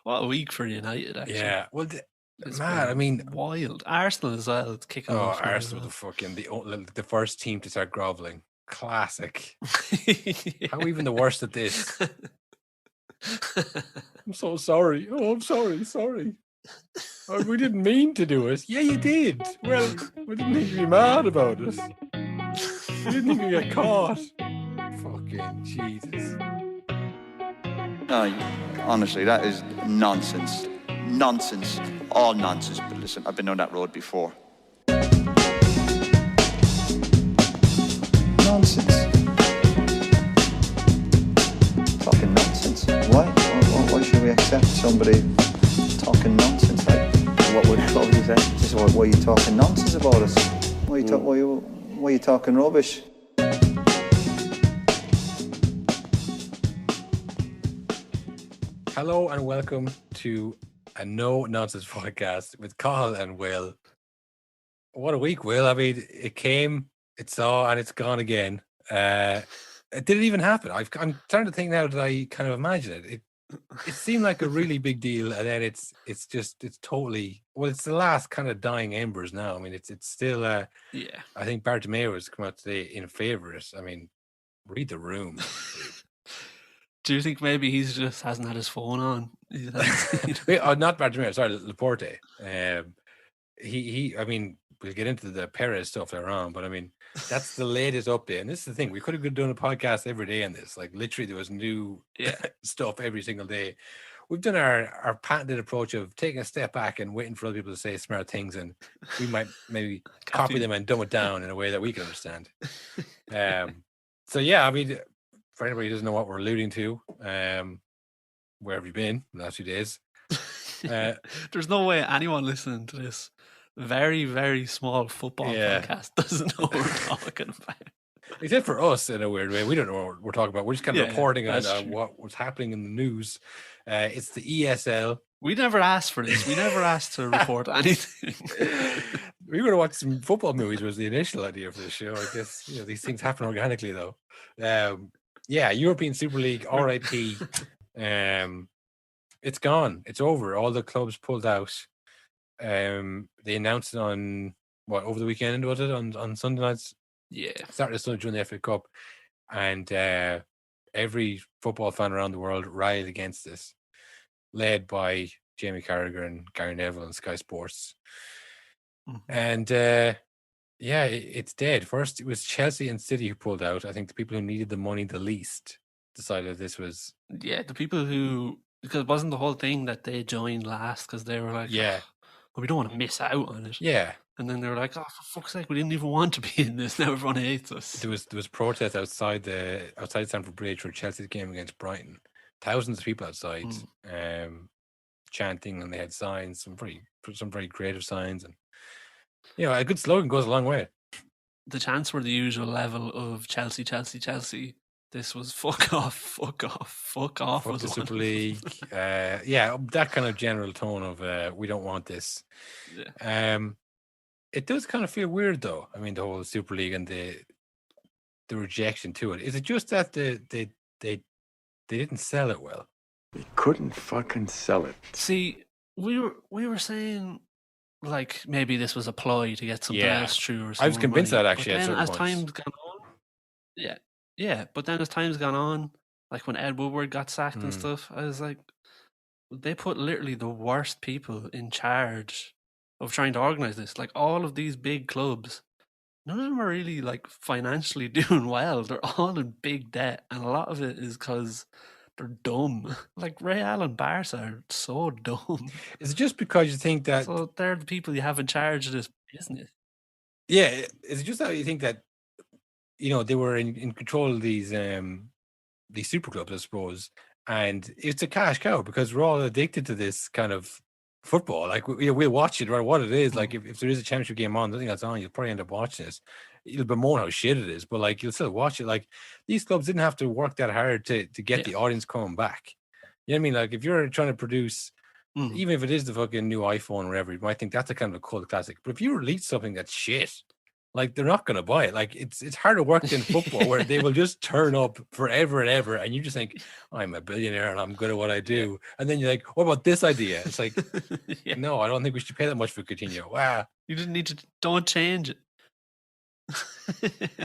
What a week for United, actually. Yeah, well, It's man, I mean, wild. Arsenal as well. It's kicking off now as Arsenal, well. the first team to start groveling. Classic. Yeah. How even the worst at this? I'm so sorry. Oh, I'm sorry. Oh, we didn't mean to do it. Yeah, you did. Well, we didn't think you'd be mad about it. We didn't think you'd get caught. Fucking Jesus. No, honestly, that is nonsense. Nonsense. All nonsense. But listen, I've been on that road before. Nonsense. Fucking nonsense. Why should we accept somebody talking nonsense? Like, what would you say? Just why are you talking nonsense about us? Why are you talking rubbish? Hello and welcome to a No Nonsense podcast with Cathal and Will. What a week, Will. I mean, it came, it saw, and it's gone again. It didn't even happen. I'm starting to think now that I kind of imagine it. It seemed like a really big deal, and then it's totally, well, it's the last kind of dying embers now. I mean, it's still Yeah. I think Bartomeu has come out today in favour of it. I mean, read the room. Do you think maybe he just hasn't had his phone on? Not Bartomeu, sorry, Laporte. I mean, we'll get into the Perez stuff later on, but I mean, that's the latest update. And this is the thing, we could have been doing a podcast every day on this. Like, literally, there was new stuff every single day. We've done our patented approach of taking a step back and waiting for other people to say smart things, and we might maybe copy them and dumb it down in a way that we can understand. So yeah, I mean, for anybody who doesn't know what we're alluding to, where have you been the last few days? There's no way anyone listening to this very, very small football podcast doesn't know what we're talking about. Except for us, in a weird way. We don't know what we're talking about. We're just kind of reporting on what's happening in the news. It's the ESL. We never asked for this. We never asked to report anything. We were to watch some football movies was the initial idea for the show. I guess these things happen organically, though. European Super League, RIP. It's gone. It's over. All the clubs pulled out. They announced it on over the weekend, was it? On Sunday nights? Yeah. Saturday, Sunday during the FA Cup. And every football fan around the world rallied against this, led by Jamie Carragher and Gary Neville and Sky Sports. Mm-hmm. And it's dead. First, it was Chelsea and City who pulled out. I think the people who needed the money the least decided this was... Yeah, the people who... Because it wasn't the whole thing that they joined last because they were like, we don't want to miss out on it. Yeah. And then they were like, for fuck's sake, we didn't even want to be in this. Now everyone hates us. There was protests outside Stamford Bridge for Chelsea's game against Brighton. Thousands of people outside chanting, and they had signs, some very creative signs. And a good slogan goes a long way. The chants were the usual level of Chelsea, Chelsea, Chelsea. This was fuck off. Fuck the Super League. That kind of general tone of we don't want this. Yeah. It does kind of feel weird, though. I mean, the whole Super League and the rejection to it. Is it just that they didn't sell it well? They couldn't fucking sell it. See, we were saying like maybe this was a ploy to get something else through or something. I was convinced money. that actually. But then as time's gone on, but then as time's gone on, like when Ed Woodward got sacked and stuff, I was like, they put literally the worst people in charge of trying to organize this. Like all of these big clubs, none of them are really like financially doing well. They're all in big debt, and a lot of it is because they're dumb. Like Real and Barca are so dumb. Is it just because you think that... So they're the people you have in charge of this business? Yeah, is it just that you think that they were in control of these super clubs, I suppose, and it's a cash cow because we're all addicted to this kind of football. Like we'll watch it, no matter what it is. Like if there is a championship game on, nothing that's on, you'll probably end up watching this. You'll bemoan how shit it is, but like you'll still watch it. Like these clubs didn't have to work that hard to get the audience coming back. You know what I mean? Like if you're trying to produce, even if it is the fucking new iPhone or whatever, you might think that's a kind of a cult classic. But if you release something that's shit, like they're not going to buy it. Like it's harder work than football, where they will just turn up forever and ever, and you just think, I'm a billionaire and I'm good at what I do, and then you're like, what about this idea? It's like, no, I don't think we should pay that much for Coutinho. Wow, you didn't need to. Don't change it.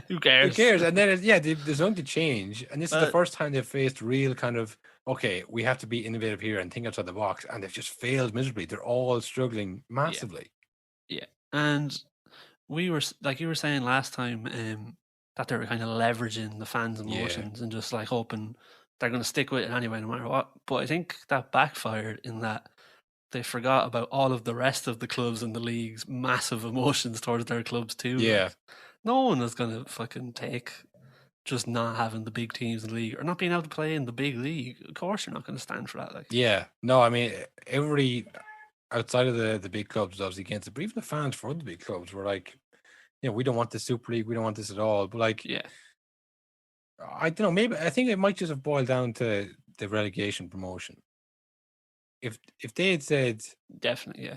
Who cares? Who cares? And then there's nothing to change, and this is the first time they've faced real kind of, okay, we have to be innovative here and think outside the box, and they've just failed miserably. They're all struggling massively. Yeah. And we were, like you were saying last time, that they were kind of leveraging the fans' emotions and just like hoping they're going to stick with it anyway, no matter what. But I think that backfired in that they forgot about all of the rest of the clubs in the league's massive emotions towards their clubs too. Yeah. Like, no one is going to fucking take just not having the big teams in the league or not being able to play in the big league. Of course, you're not going to stand for that. Like, yeah, no, I mean, everybody outside of the big clubs was obviously against it, but even the fans for the big clubs were like, we don't want this Super League, we don't want this at all. But like, I don't know, maybe I think it might just have boiled down to the relegation promotion. If they had said, definitely,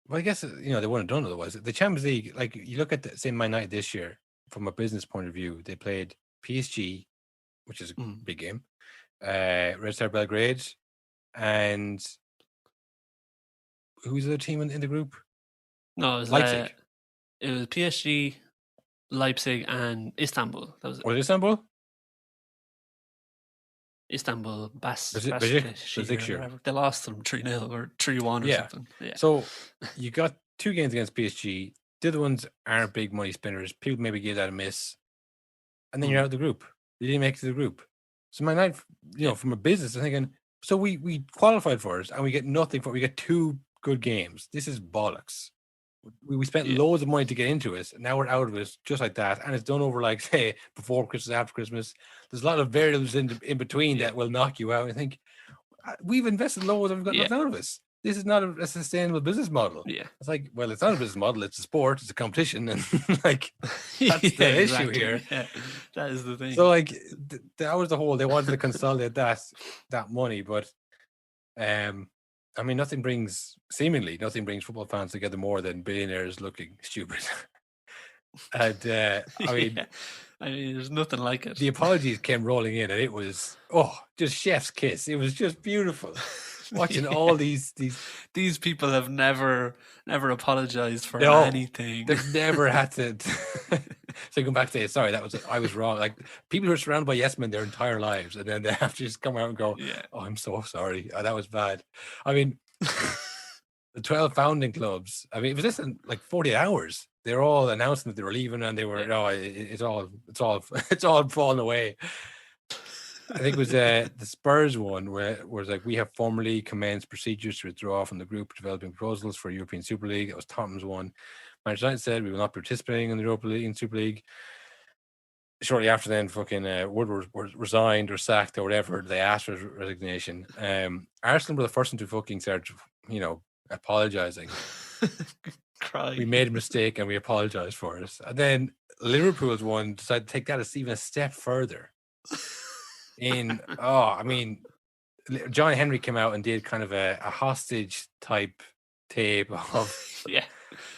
well, I guess they wouldn't have done otherwise. The Champions League, like you look at say Man United this year from a business point of view, they played PSG, which is a big game, Red Star Belgrade, and who's the other team in the group? No, it was Leipzig. It was PSG, Leipzig, and Istanbul. That was it. Was it Istanbul? Istanbul, Başakşehir. They lost them 3-0 or 3-1 or something. Yeah. So you got 2 games against PSG. The other ones aren't big money spinners. People maybe give that a miss, and then you're out of the group. You didn't make it to the group. So my night, from a business, I'm thinking, so we qualified for it, and we get nothing for it. We get 2 good games. This is bollocks. We spent loads of money to get into it, and now we're out of it just like that. And it's done over, like, say, before Christmas, after Christmas. There's a lot of variables in between that will knock you out. I think we've invested loads and we've got nothing out of this. This is not a sustainable business model. Yeah. It's like, well, it's not a business model. It's a sport. It's a competition. And like, that's the issue here. Yeah, that is the thing. So like, that was the whole, they wanted to consolidate that money. But, I mean, nothing brings football fans together more than billionaires looking stupid. And I mean, there's nothing like it. The apologies came rolling in, and it was just chef's kiss. It was just beautiful watching all these people have never apologized for anything. They've never had to. So come back to say, sorry, I was wrong. Like, people who are surrounded by yes men their entire lives, and then they have to just come out and go, "Oh, I'm so sorry. That was bad." I mean, the 12 founding clubs. I mean, it was this in like 48 hours. They're all announcing that they were leaving, and they were it's all falling away. I think it was the Spurs one where it was like, we have formally commenced procedures to withdraw from the group developing proposals for European Super League. It was Tottenham's one. Manchester United said we will not be participating in the Europa League and Super League. Shortly after then, fucking Woodward was resigned or sacked or whatever. They asked for his resignation. Arsenal were the first one to fucking start, apologizing. Crying. We made a mistake and we apologized for it. And then Liverpool's one decided to take that even a step further. I mean, John Henry came out and did kind of a hostage type tape of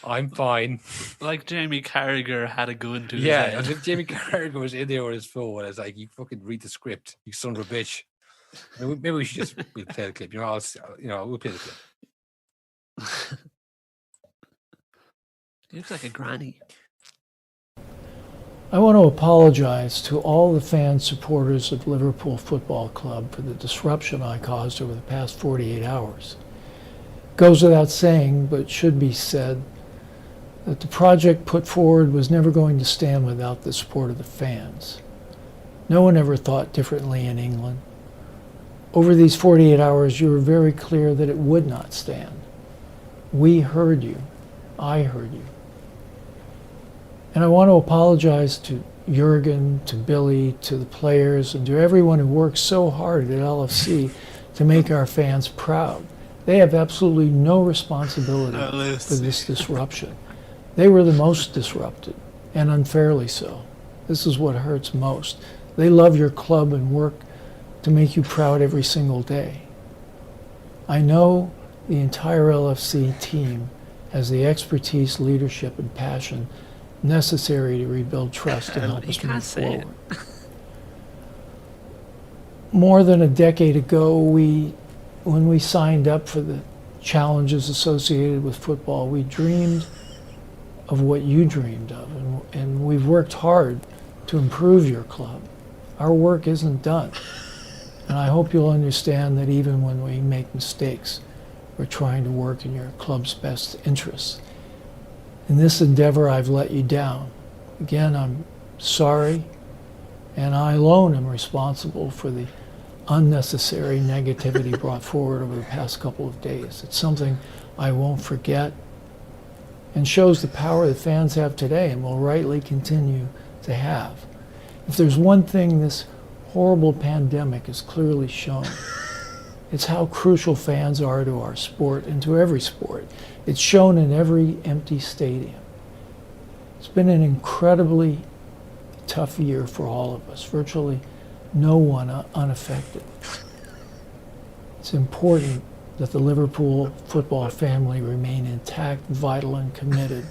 I'm fine. Like Jamie Carragher had a gun to his head. I think Jamie Carragher was in there with his phone, and it's like, you fucking read the script, you son of a bitch. Maybe we should we'll play the clip. We'll play the clip. He looks like a granny. I want to apologize to all the fans, supporters of Liverpool Football Club for the disruption I caused over the past 48 hours. Goes without saying, but should be said, that the project put forward was never going to stand without the support of the fans. No one ever thought differently in England. Over these 48 hours, you were very clear that it would not stand. We heard you. I heard you. And I want to apologize to Jurgen, to Billy, to the players, and to everyone who worked so hard at LFC to make our fans proud. They have absolutely no responsibility for this disruption. They were the most disrupted, and unfairly so. This is what hurts most. They love your club and work to make you proud every single day. I know the entire LFC team has the expertise, leadership, and passion necessary to rebuild trust and help You us can't move say it. forward. More than a decade ago, when we signed up for the challenges associated with football, we dreamed of what you dreamed of, and we've worked hard to improve your club. Our work isn't done, and I hope you'll understand that even when we make mistakes, we're trying to work in your club's best interests. In this endeavor, I've let you down. Again, I'm sorry, and I alone am responsible for the unnecessary negativity brought forward over the past couple of days. It's something I won't forget, and shows the power that fans have today and will rightly continue to have. If there's one thing this horrible pandemic has clearly shown, it's how crucial fans are to our sport and to every sport. It's shown in every empty stadium. It's been an incredibly tough year for all of us, virtually no one unaffected. It's important that the Liverpool football family remain intact, vital, and committed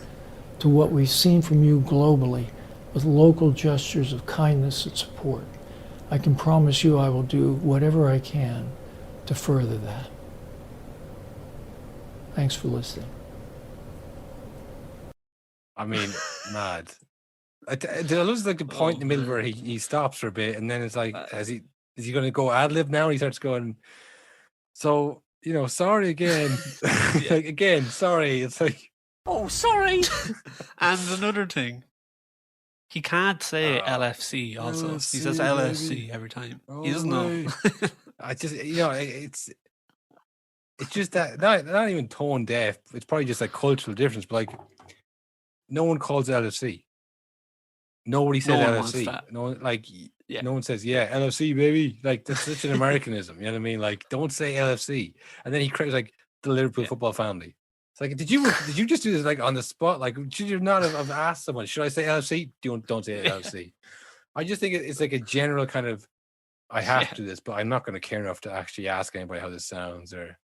to what we've seen from you globally with local gestures of kindness and support. I can promise you I will do whatever I can to further that. Thanks for listening. I mean, mad. Did I lose like the point in the middle where he stops for a bit, and then it's like, is he going to go ad lib now? And he starts going, so, sorry again. Like, again, sorry. It's like, oh, sorry. And another thing, he can't say LFC also. LFC, he says LFC baby. every time. Oh, he doesn't know. I just, it's just that, not even tone deaf. It's probably just like cultural difference, but like, no one calls it LFC. Nobody said LFC. No one, like, no one says, yeah, LFC, baby. Like, that's such an Americanism. You know what I mean? Like, don't say LFC. And then he creates like the Liverpool football family. It's like, did you just do this like on the spot? Like, should you not have asked someone? Should I say LFC? Don't say LFC. I just think it's like a general kind of, I have to do this, but I'm not going to care enough to actually ask anybody how this sounds. Or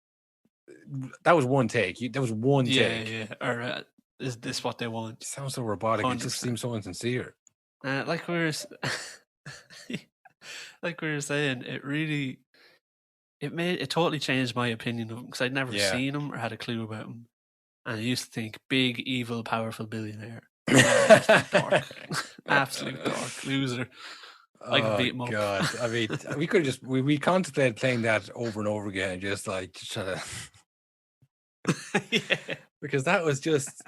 that was one take. That was one take. Yeah. Or is this what they want? It sounds so robotic. 100%. It just seems so insincere. Like we were saying, it totally changed my opinion of him, because I'd never seen him or had a clue about him, and I used to think big, evil, powerful billionaire. Absolute dork, loser. I could beat him up. God, I mean, we could just we contemplated playing that over and over again, just try to because that was just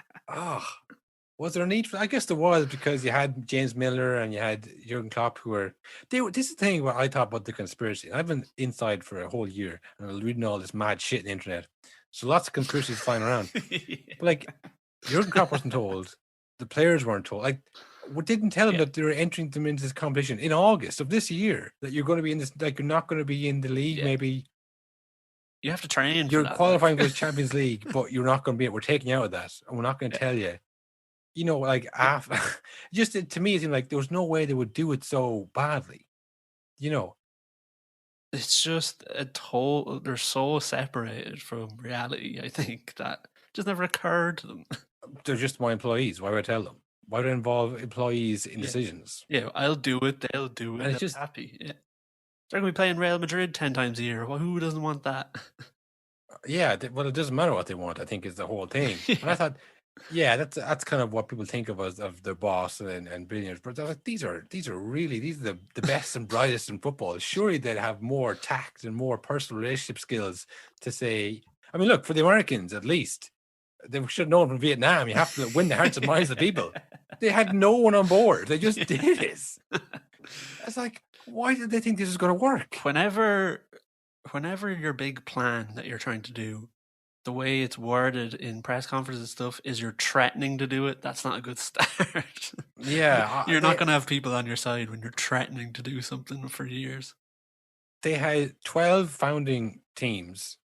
was there a need for? I guess there was, because you had James Milner and you had Jurgen Klopp, who were this is the thing what I thought about the conspiracy. I've been inside for a whole year and I was reading all this mad shit on the internet, so lots of conspiracies flying around. But like, Jurgen Klopp wasn't told, the players weren't told. Like, we didn't tell them that they were entering them into this competition in August of this year, that you're going to be in this, like, you're not going to be in the league. Maybe you have to train. You're qualifying for the Champions League, but you're not going to be. We're taking you out of that, and we're not going to tell you. Like, just to me, it seemed like there was no way they would do it so badly. It's just they're so separated from reality, I think, that just never occurred to them. They're just my employees. Why would I tell them? Why would I involve employees in decisions? Yeah, I'll do it. They'll do it. And it's just happy. Yeah. They're going to be playing Real Madrid 10 times a year. Well, who doesn't want that? Yeah, well, it doesn't matter what they want, I think, is the whole thing. And I thought, that's kind of what people think of their boss and billionaires. But like, these are the best and brightest in football. Surely they'd have more tact and more personal relationship skills to say. I mean, look, for the Americans at least, they should have known from Vietnam. You have to win the hearts and minds of the people. They had no one on board. They just did this. It's like, why did they think this is going to work? Whenever your big plan that you're trying to do, the way it's worded in press conferences and stuff is you're threatening to do it, that's not a good start. Yeah. You're not going to have people on your side when you're threatening to do something for years. They had 12 founding teams,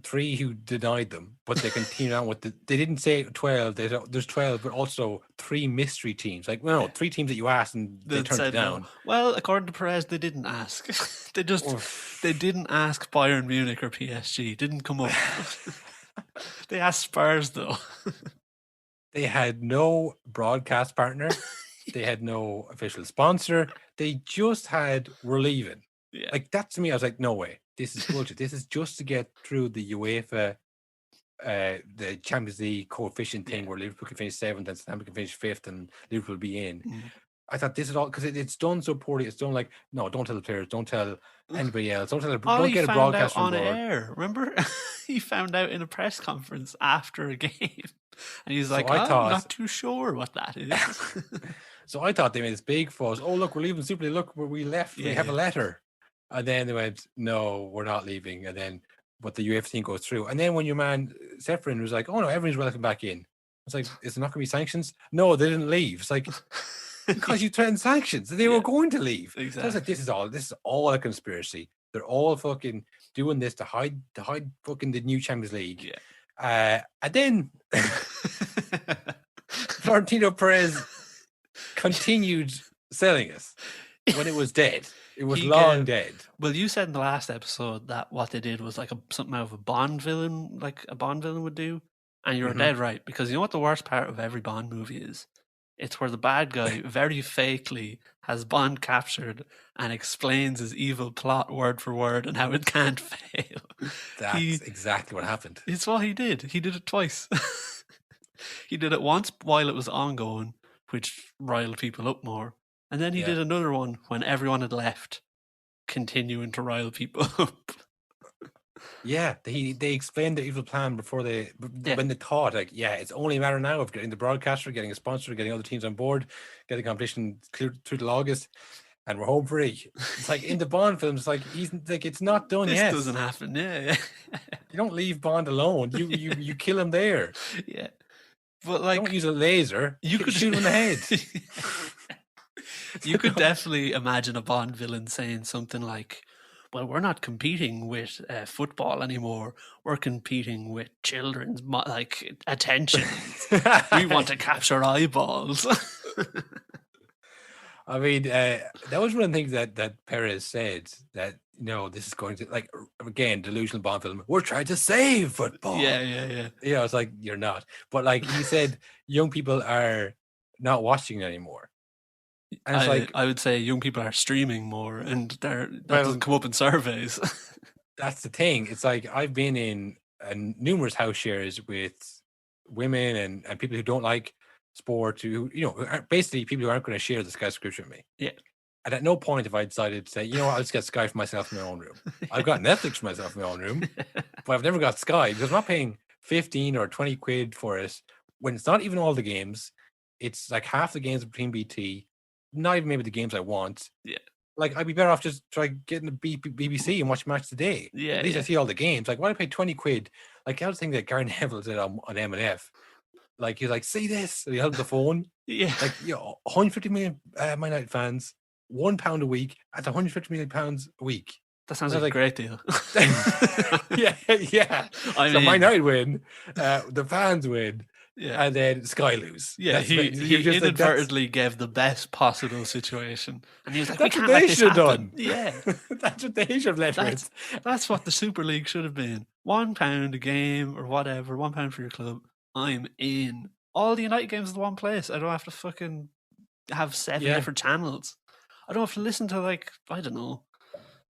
3 who denied them, but they continued on with they didn't say 12. There's 12, but also 3 mystery teams. Like, 3 teams that you asked and they turned it down. No. Well, according to Perez, they didn't ask. They didn't ask Bayern Munich or PSG. Didn't come up. They asked Spurs though. They had no broadcast partner. They had no official sponsor. They just had, we're leaving. Yeah. Like, that to me, I was like, no way. This is bullshit. This is just to get through the UEFA, the Champions League coefficient thing where Liverpool can finish 7th and Southampton can finish 5th and Liverpool will be in. I thought this is all, because it's done so poorly. It's done like, no, don't tell the players, don't tell anybody else, don't get a broadcast on board. air. Remember, he found out in a press conference after a game, and he's like, I thought, I'm not too sure what that is. So I thought they made this big fuss. Oh, look, we're leaving Super League. Look, where we left. We have a letter. And then they went, no, we're not leaving. And then, but the UEFA thing goes through. And then when your man Seferin was like, oh no, everyone's welcome back in. It's like, is there not going to be sanctions? No, they didn't leave. It's like, because you threatened sanctions. They were going to leave. Exactly. So I was like, this is all a conspiracy. They're all fucking doing this to hide fucking the new Champions League. And then Florentino Perez continued selling us when it was dead. It was dead. Well, you said in the last episode that what they did was like something out of a Bond villain, like a Bond villain would do. And you're dead right, because you know what the worst part of every Bond movie is? It's where the bad guy very fakely has Bond captured and explains his evil plot word for word and how it can't fail. That's exactly what happened. It's what he did. He did it twice. He did it once while it was ongoing, which riled people up more. And then he did another one when everyone had left, continuing to rile people up. Yeah, they explained the evil plan before when they thought, like, it's only a matter now of getting the broadcaster, getting a sponsor, getting other teams on board, getting the competition clear through till August, and we're home free. It's like in the Bond films, like he's like, it's not done yet. This doesn't happen. Yeah. You don't leave Bond alone. You kill him there. Yeah, but like, don't use a laser. You could shoot him in the head. You could definitely imagine a Bond villain saying something like, well, we're not competing with football anymore. We're competing with children's attention. We want to capture eyeballs. I mean, that was one of the things that Perez said, that, this is going to, like, again, delusional Bond film. We're trying to save football. Yeah. It's like, you're not. But like he said, young people are not watching anymore. And it's I would say young people are streaming more, and that doesn't come up in surveys. That's the thing. It's like, I've been in numerous house shares with women and people who don't like sport, who basically people who aren't going to share the Sky subscription with me. Yeah. And at no point have I decided to say, I'll just get Sky for myself in my own room. I've got Netflix for myself in my own room, but I've never got Sky, because I'm not paying 15 or 20 quid for it when it's not even all the games. It's like half the games between BT, not even maybe the games I want. Yeah. Like, I'd be better off just try getting the BBC and watch Match Today. Yeah. At least I see all the games. Like, why do I pay 20 quid? Like, I was thinking that Gary Neville did on M&F. Like, he's like, see this? And he held the phone. Yeah. Like, 150 million Man United fans, £1 a week, at 150 million pounds a week. That sounds like a great deal. Yeah. I mean, Man United win, the fans win. Yeah. And then Sky lose. Yeah, he inadvertently gave the best possible situation. And he was like, that's what they should have done. Yeah. That's what they should have led with. That's what the Super League should have been. £1 a game or whatever, £1 for your club. I'm in. All the United games in one place. I don't have to fucking have 7 different channels. I don't have to listen to, like, I don't know,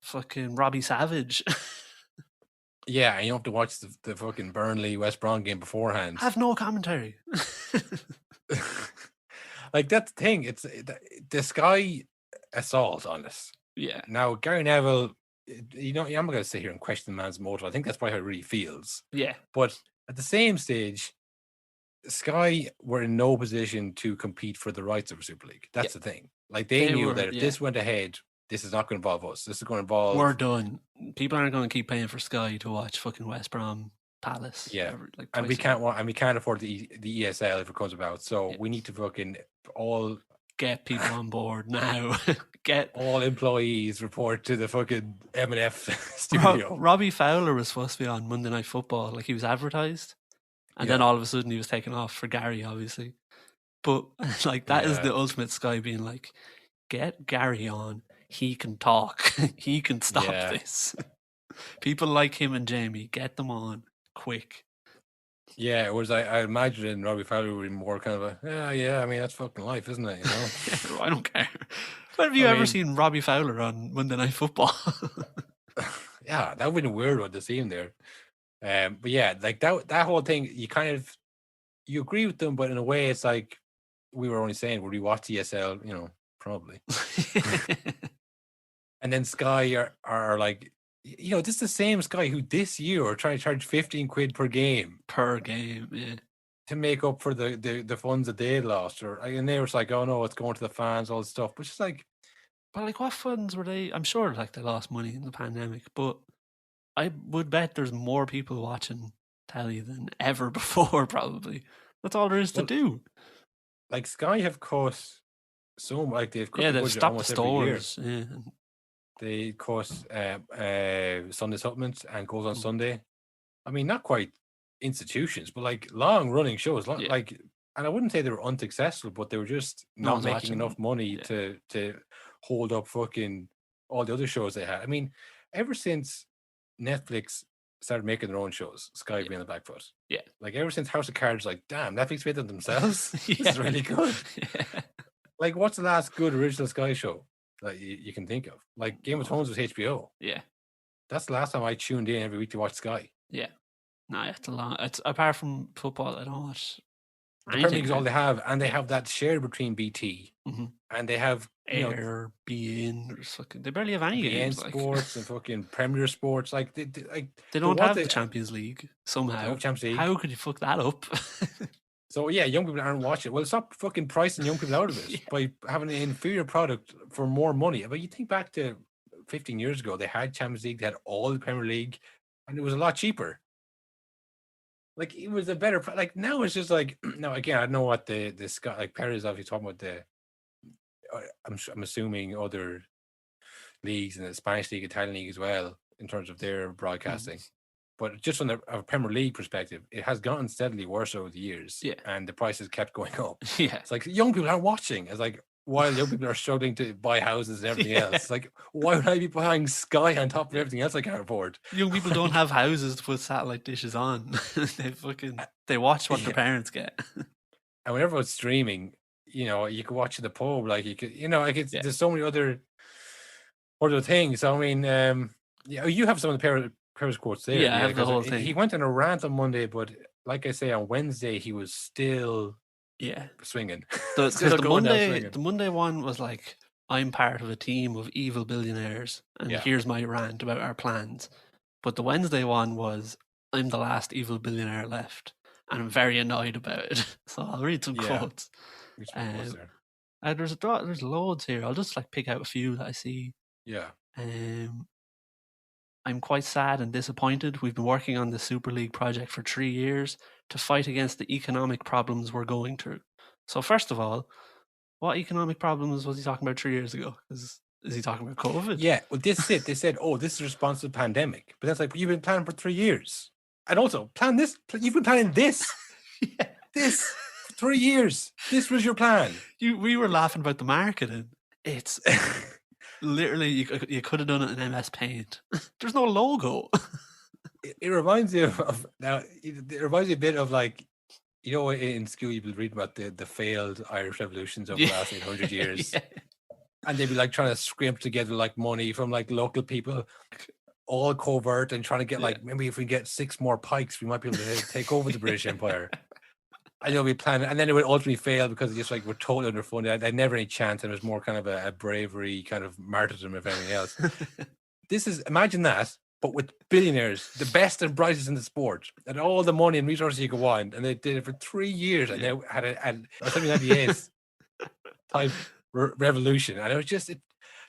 fucking Robbie Savage. Yeah, and you don't have to watch the fucking Burnley West Brom game beforehand. Have no commentary. Like, that's the thing. It's the Sky assault on us. Yeah. Now, Gary Neville, I'm not going to sit here and question the man's motive. I think that's probably how he really feels. Yeah. But at the same stage, Sky were in no position to compete for the rights of a Super League. That's the thing. Like, they knew that if this went ahead, this is not going to involve us. This is going to involve... We're done. People aren't going to keep paying for Sky to watch fucking West Brom Palace. Yeah. And we can't afford the ESL if it comes about. So we need to fucking all... Get people on board now. Get all employees report to the fucking M&F studio. Robbie Fowler was supposed to be on Monday Night Football. Like, he was advertised. And then all of a sudden he was taken off for Gary, obviously. But like, that is the ultimate Sky being like, get Gary on. He can talk. He can stop this. People like him and Jamie, get them on quick. Yeah, whereas I imagine Robbie Fowler would be more kind of I mean, that's fucking life, isn't it? You know? Yeah, I don't care. When have you ever seen Robbie Fowler on Monday Night Football? Yeah, that would have been a weird one to see him there. But yeah, like that whole thing, you agree with them, but in a way, it's like we were only saying, would we watch ESL? You know, probably. And then Sky are like, you know, this is the same Sky who this year are trying to charge 15 quid per game. Yeah. To make up for the funds that they lost, and they were like, oh no, it's going to the fans, all this stuff. But it's like, but like, what funds were they? I'm sure like they lost money in the pandemic, but I would bet there's more people watching telly than ever before. Probably that's all there is to do. Like Sky have cut so like they've cut the they've budget stopped almost the every stores. year. Yeah. They cut Sunday supplements and goes on Sunday. I mean, not quite institutions, but like long running shows. Like, and I wouldn't say they were unsuccessful, but they were just not making enough money to hold up fucking all the other shows they had. I mean, ever since Netflix started making their own shows, Sky being on the back foot. Yeah. Like ever since House of Cards, like, damn, Netflix made them themselves. This is really good. Yeah. Like, what's the last good original Sky show that you can think of? Like Game of Thrones was HBO. Yeah. That's the last time I tuned in every week to watch Sky. Yeah. No, it's apart from football, I don't watch. The Premier League is all they have, and they have that share between BT, and they have Air, BN, they barely have any games. Sports and fucking Premier Sports, like they don't have the Champions League somehow. Champions League. How could you fuck that up? So yeah, young people aren't watching. Well, stop fucking pricing young people out of it by having an inferior product for more money. But you think back to 15 years ago, they had Champions League, they had all the Premier League, and it was a lot cheaper. Like it was a better. Like now it's just like now again. I don't know what the Scott like Perez obviously talking about the. I'm assuming other leagues and the Spanish league, Italian league as well in terms of their broadcasting. But just from a Premier League perspective, it has gotten steadily worse over the years. Yeah, and the prices kept going up. Yeah, it's like young people aren't watching. It's like while young people are struggling to buy houses and everything else. It's like why would I be buying Sky on top of everything else I can't afford? Young people don't have houses to put satellite dishes on. they watch what their parents get. And whenever it's streaming, you know, you could watch the pub, like you could, you know, like there's so many other things. So, I mean, you have some of the Perez quotes there. Yeah, I have the whole thing. He went on a rant on Monday, but like I say, on Wednesday he was still swinging. The Monday one was like, I'm part of a team of evil billionaires, and here's my rant about our plans. But the Wednesday one was, I'm the last evil billionaire left, and I'm very annoyed about it. So I'll read some quotes. There's loads here. I'll just like pick out a few that I see. Yeah. I'm quite sad and disappointed. We've been working on the Super League project for 3 years to fight against the economic problems we're going through. So first of all, what economic problems was he talking about 3 years ago? Is he talking about COVID? Yeah, well, this is it. They said, oh, this is a response to the pandemic. But that's like, you've been planning for 3 years. And also, plan this. You've been planning this. This for 3 years. This was your plan. We were laughing about the marketing. It's... Literally, you could have done it in MS Paint. There's no logo. It reminds you of now. It reminds you a bit of like, you know, in school you've been reading about the failed Irish revolutions over the last 800 years, and they'd be like trying to scrimp together like money from like local people, all covert, and trying to get like maybe if we get 6 more pikes, we might be able to take over the British Empire. I know we planned it, and then it would ultimately fail because just like we're totally underfunded. They never any chance, and it was more kind of a bravery, kind of martyrdom, if anything else. This is imagine that, but with billionaires, the best and brightest in the sport, and all the money and resources you could want, and they did it for 3 years, and they had a 1998 type revolution, and it was just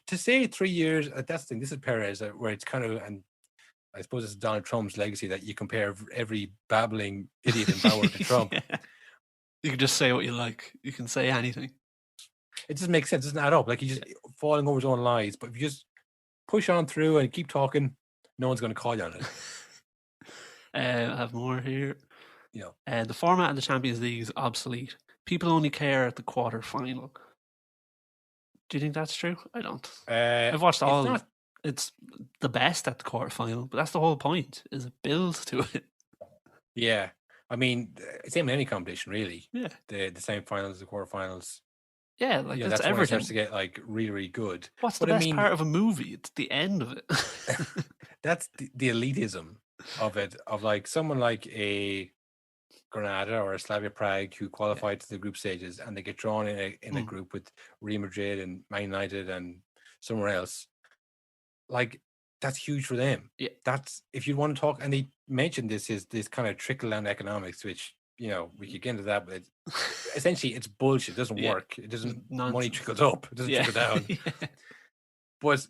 to say 3 years. That's the thing. This is Perez, where it's kind of and. I suppose it's Donald Trump's legacy that you compare every babbling idiot in power to Trump. You can just say what you like. You can say anything. It just makes sense. It doesn't add up. Like he's just falling over his own lies. But if you just push on through and keep talking, no one's going to call you on it. I have more here. Yeah. The format of the Champions League is obsolete. People only care at the quarter final. Do you think that's true? I don't. I've watched all. It's the best at the quarterfinal, but that's the whole point. Is it builds to it? Yeah, I mean, same in any competition, really. Yeah. The semi-finals, the quarterfinals. Yeah, like Yeah, that's when it everything. starts to get like really, really good. What's But the I best mean, part of a movie? It's the end of it. that's the elitism of it, of like someone like a Granada or a Slavia Prague who qualified to the group stages, and they get drawn in a group with Real Madrid and Man United and somewhere else. Like, that's huge for them. Yeah. That's, if you want to talk, and they mentioned this kind of trickle down economics, which, you know, we could get into that, but essentially it's bullshit. It doesn't work. It doesn't, money trickles up. It doesn't trickle down. But,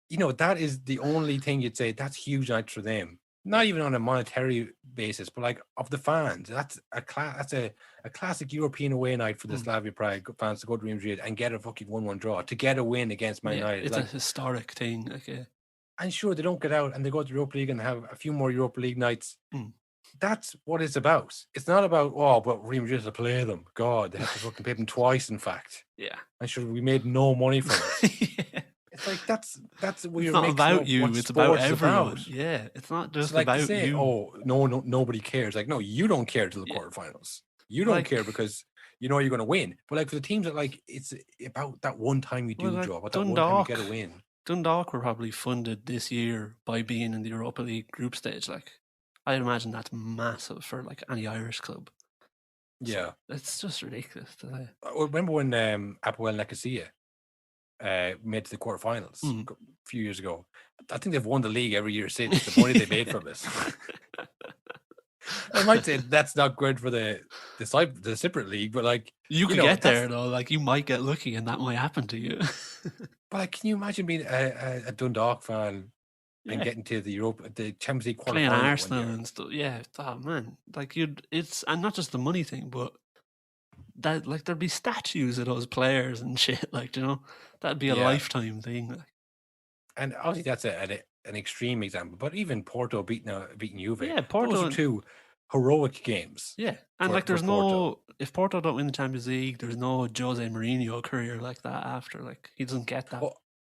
you know, that is the only thing you'd say that's huge night for them. Not even on a monetary basis, but like of the fans. That's a classic European away night for the Slavia Prague fans to go to Real Madrid and get a fucking 1-1 draw, to get a win against Man United. It's like, a historic thing. Like, and sure, they don't get out and they go to the Europa League and have a few more Europa League nights. That's what it's about. It's not about, oh, but Real Madrid to play them. God, they have to fucking pay them twice, in fact. Yeah. And sure, we made no money from it. It's like that's what you're. It's not about you. It's about everyone. About. Yeah, it's not just like about say, you. Oh no, nobody cares. Like, no, you don't care till the quarterfinals. You don't care because you know you're going to win. But like for the teams that like, it's about that one time you do like draw, but Dundalk, that one time you get a win. Dundalk were probably funded this year by being in the Europa League group stage. Like, I'd imagine that's massive for like any Irish club. Yeah, so it's just ridiculous. I remember when Apoel Nicosia made to the quarterfinals a few years ago. I think they've won the league every year since. The money they made from this. I might say that's not good for the separate league, but like you could get there though. Like you might get lucky, and that might happen to you. But like, can you imagine being a Dundalk fan and getting to the Champions League quarterfinals, playing Arsenal and stuff? Yeah, oh man, like it's and not just the money thing, but that like there'd be statues of those players and shit. Like, you know, that'd be a lifetime thing. Like. And obviously that's an extreme example, but even Porto beating Juve, Porto, those are two heroic games. Yeah, and like there's no, if Porto don't win the Champions League, there's no Jose Mourinho career like that after. Like he doesn't get that.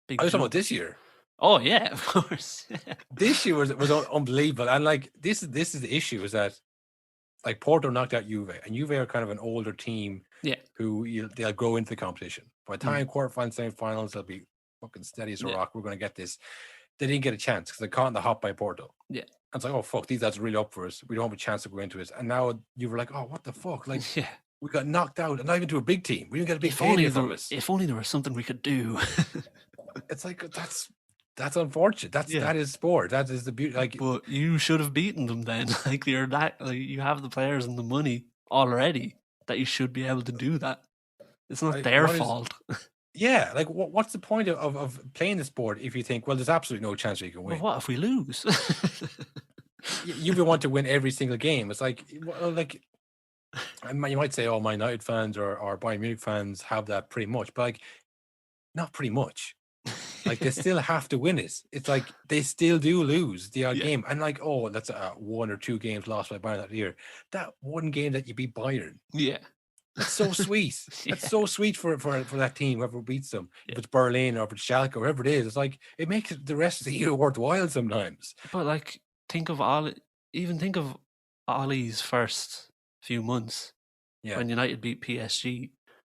Big I was talking about this year. Oh yeah, of course. This year was unbelievable, and like this is the issue, is that like Porto knocked out Juve, and Juve are kind of an older team. Yeah, who they'll grow into the competition. By the time quarterfinals, semi-finals, they'll be fucking steady as a rock. We're going to get this. They didn't get a chance because they're caught in the hop by Porto. Yeah. And it's like, oh, fuck, these lads are really up for us. We don't have a chance to go into it. And now you were like, oh, what the fuck? Like, we got knocked out, and not even to a big team. We didn't get a big failure from us. If only there was something we could do. It's like, that's unfortunate. That is sport. That is the beauty. Like, but you should have beaten them then. Like, you have the players and the money already that you should be able to do that. It's not their fault. Yeah, like what's the point of playing the sport if you think, well, there's absolutely no chance you can win? Well, what if we lose? You want to win every single game. It's like, well, like you might say, oh, Man United fans or Bayern Munich fans have that pretty much, but like, not pretty much. Like they still have to win it. It's like they still do lose the odd game, and like, oh, that's 1 or 2 games lost by Bayern that year. That one game that you beat Bayern, that's so sweet. That's so sweet for that team, whoever beats them. If it's Berlin or if it's Schalke, whoever it is, it's like it makes the rest of the year worthwhile sometimes. But like, think of Ollie's first few months when United beat PSG.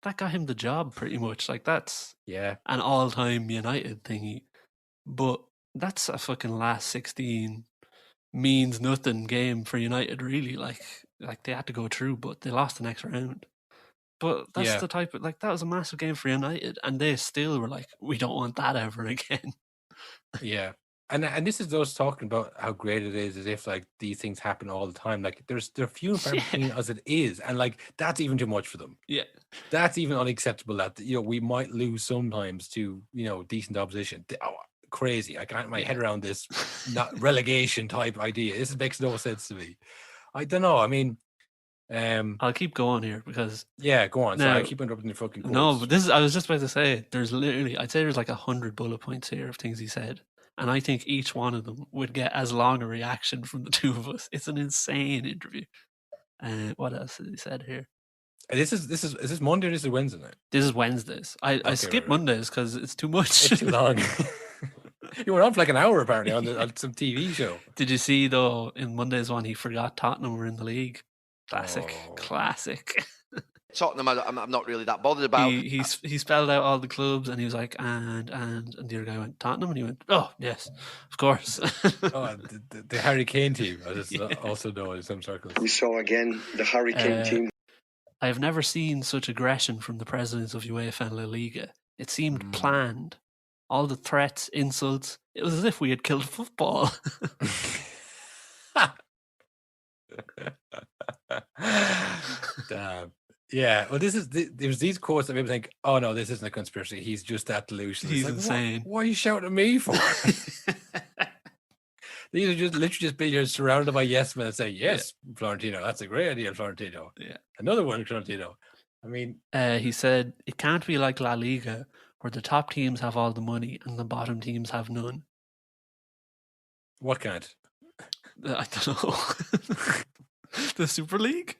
That got him the job pretty much. Like that's an all-time United thingy. But that's a fucking last 16 means nothing game for United, really. Like they had to go through, but they lost the next round. But that's the type of, like, that was a massive game for United, and they still were like, we don't want that ever again. Yeah. And this is those talking about how great it is, as if like these things happen all the time. Like they're few and far between as it is, and like that's even too much for them. Yeah, that's even unacceptable. That we might lose sometimes to decent opposition. Crazy! I can't get my head around this not relegation type idea. This makes no sense to me. I don't know. I mean, I'll keep going here because go on. Sorry, I keep interrupting your fucking quotes. No, but I was just about to say, there's literally, I'd say there's like 100 bullet points here of things he said. And I think each one of them would get as long a reaction from the two of us. It's an insane interview. What else has he said here? Is this Monday or is it Wednesday night? This is Wednesdays. I skip Mondays because it's too much. It's too long. You went on for like an hour apparently on some TV show. Did you see though in Monday's one he forgot Tottenham were in the league? Classic. Tottenham, I'm not really that bothered about. He spelled out all the clubs and he was like, and the other guy went, Tottenham? And he went, oh, yes, of course. The Harry Kane team, as it's also known in some circles. We saw again the Harry Kane team. I have never seen such aggression from the presidents of UEFA and La Liga. It seemed planned. All the threats, insults, it was as if we had killed football. Damn. Yeah, well, there was these quotes that made me think, oh no, this isn't a conspiracy. He's just that delusional. He's insane. What are you shouting at me for? These are just literally just billionaires surrounded by yes men that say, yes, Florentino, that's a great idea, Florentino. Yeah. Another one, Florentino. I mean, he said, it can't be like La Liga, where the top teams have all the money and the bottom teams have none. What can't? I don't know. The Super League?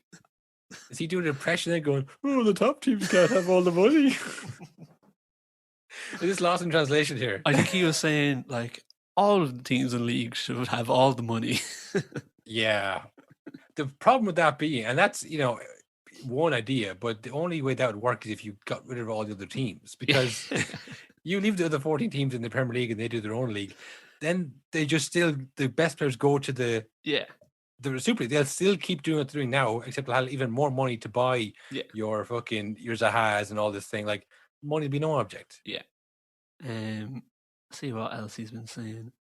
Is he doing an impression there going, oh, the top teams can't have all the money? Is this lost in translation here? I think he was saying, like, all of the teams in the league should have all the money. Yeah. The problem with that being, and that's, one idea, but the only way that would work is if you got rid of all the other teams, because you leave the other 14 teams in the Premier League and they do their own league, then they just still, the best players go to the Super League. They'll still keep doing what they're doing now, except they'll have even more money to buy your Zahas and all this thing. Like, money will be no object. Yeah. See what else he's been saying.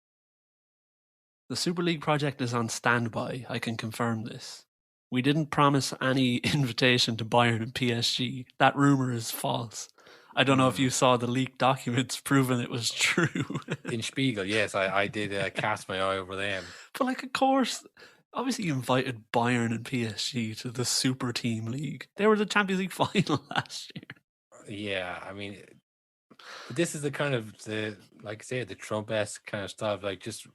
The Super League project is on standby. I can confirm this. We didn't promise any invitation to Bayern and PSG. That rumor is false. I don't know if you saw the leaked documents proving it was true. In Spiegel, yes, I did cast my eye over them. But, like, of course, obviously you invited Bayern and PSG to the Super Team League. They were the Champions League final last year. Yeah, I mean, this is the kind of, the Trump-esque kind of stuff, like just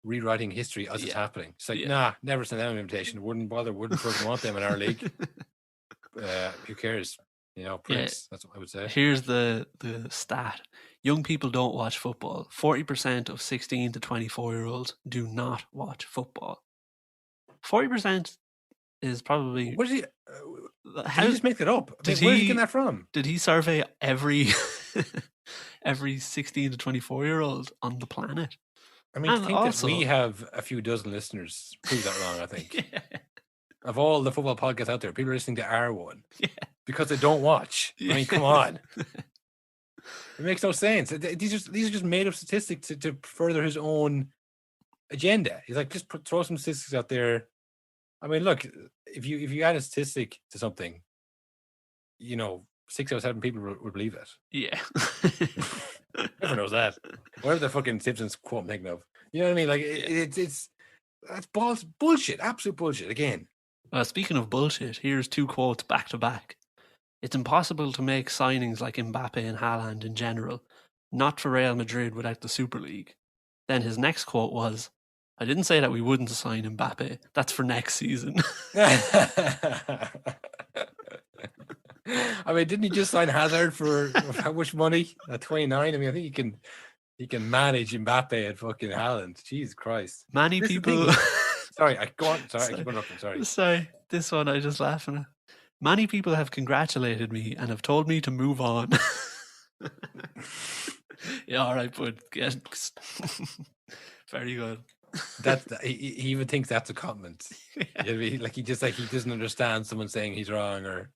rewriting history as it's happening. It's like, nah, never send them an invitation. Wouldn't bother, wouldn't fucking want them in our league. Who cares? Prince, that's what I would say. Here's the stat. Young people don't watch football. 40% of 16 to 24-year-olds do not watch football. 40% is probably... What did he just make that up? Where did he get that from? Did he survey every 16 to 24-year-old on the planet? I mean, to think that we have a few dozen listeners proves that wrong, I think. Of all the football podcasts out there, people are listening to our one because they don't watch. I mean, come on. It makes no sense. These are just made up statistics to further his own agenda. He's like, just throw some statistics out there. I mean, look, if you add a statistic to something, 6 out of 7 people would believe it. Yeah. Everyone knows that. Whatever the fucking Simpsons quote I'm thinking of. You know what I mean? Like, that's bullshit. Absolute bullshit. Again. Speaking of bullshit, here's 2 quotes back to back. It's impossible to make signings like Mbappe and Haaland in general, not for Real Madrid without the Super League. Then his next quote was, I didn't say that we wouldn't sign Mbappe. That's for next season. I mean, didn't he just sign Hazard for how much money? 29? I mean, I think he can manage Mbappe and fucking Haaland. Jesus Christ. Many people... Sorry, go on. Sorry, I keep interrupting. Sorry. Sorry, this one I just laughing at. Many people have congratulated me and have told me to move on. Yeah, all right, bud. Very good. He even thinks that's a compliment. He doesn't understand someone saying he's wrong or.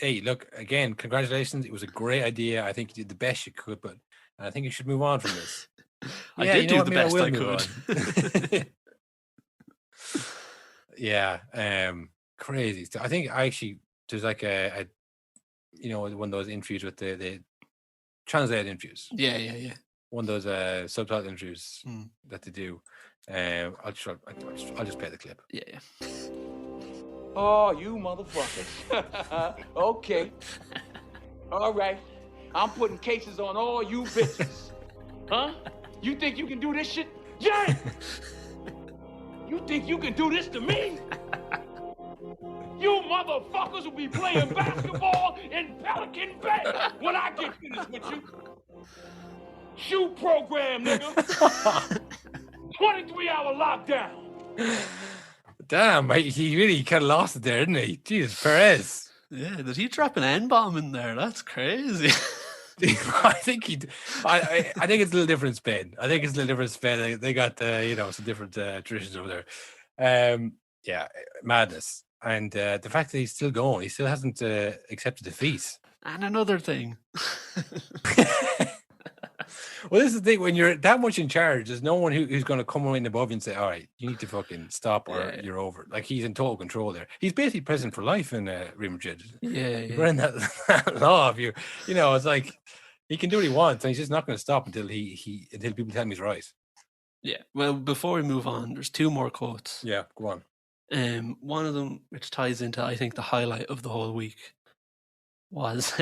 Hey, look again. Congratulations! It was a great idea. I think you did the best you could, but I think you should move on from this. I did do the best I could. Yeah, crazy. So I think there's like a one of those interviews with the translated interviews. Yeah. One of those subtitle interviews that they do. I'll just play the clip. Yeah. Oh, you motherfuckers. Okay. All right. I'm putting cases on all you bitches. Huh? You think you can do this shit? Yeah! You think you can do this to me? You motherfuckers will be playing basketball in Pelican Bay when I get finished with you. Shoe program, nigga. 23-hour lockdown. Damn, he really kind of lost it there, didn't he? Jesus, Perez. Yeah, did he drop an N-bomb in there? That's crazy. I think I think it's a little different in Spain. I think it's a little different in Spain. They got some different traditions over there. Yeah, madness. And the fact that he's still going, he still hasn't accepted defeat. And another thing. Well, this is the thing. When you're that much in charge, there's no one who's going to come in above you and say, all right, you need to fucking stop or you're over. Like, he's in total control there. He's basically president for life in Real Madrid. Yeah. You're in that law of you. It's like he can do what he wants, and he's just not going to stop until until people tell him he's right. Yeah. Well, before we move on, there's two more quotes. Yeah, go on. One of them, which ties into, I think, the highlight of the whole week, was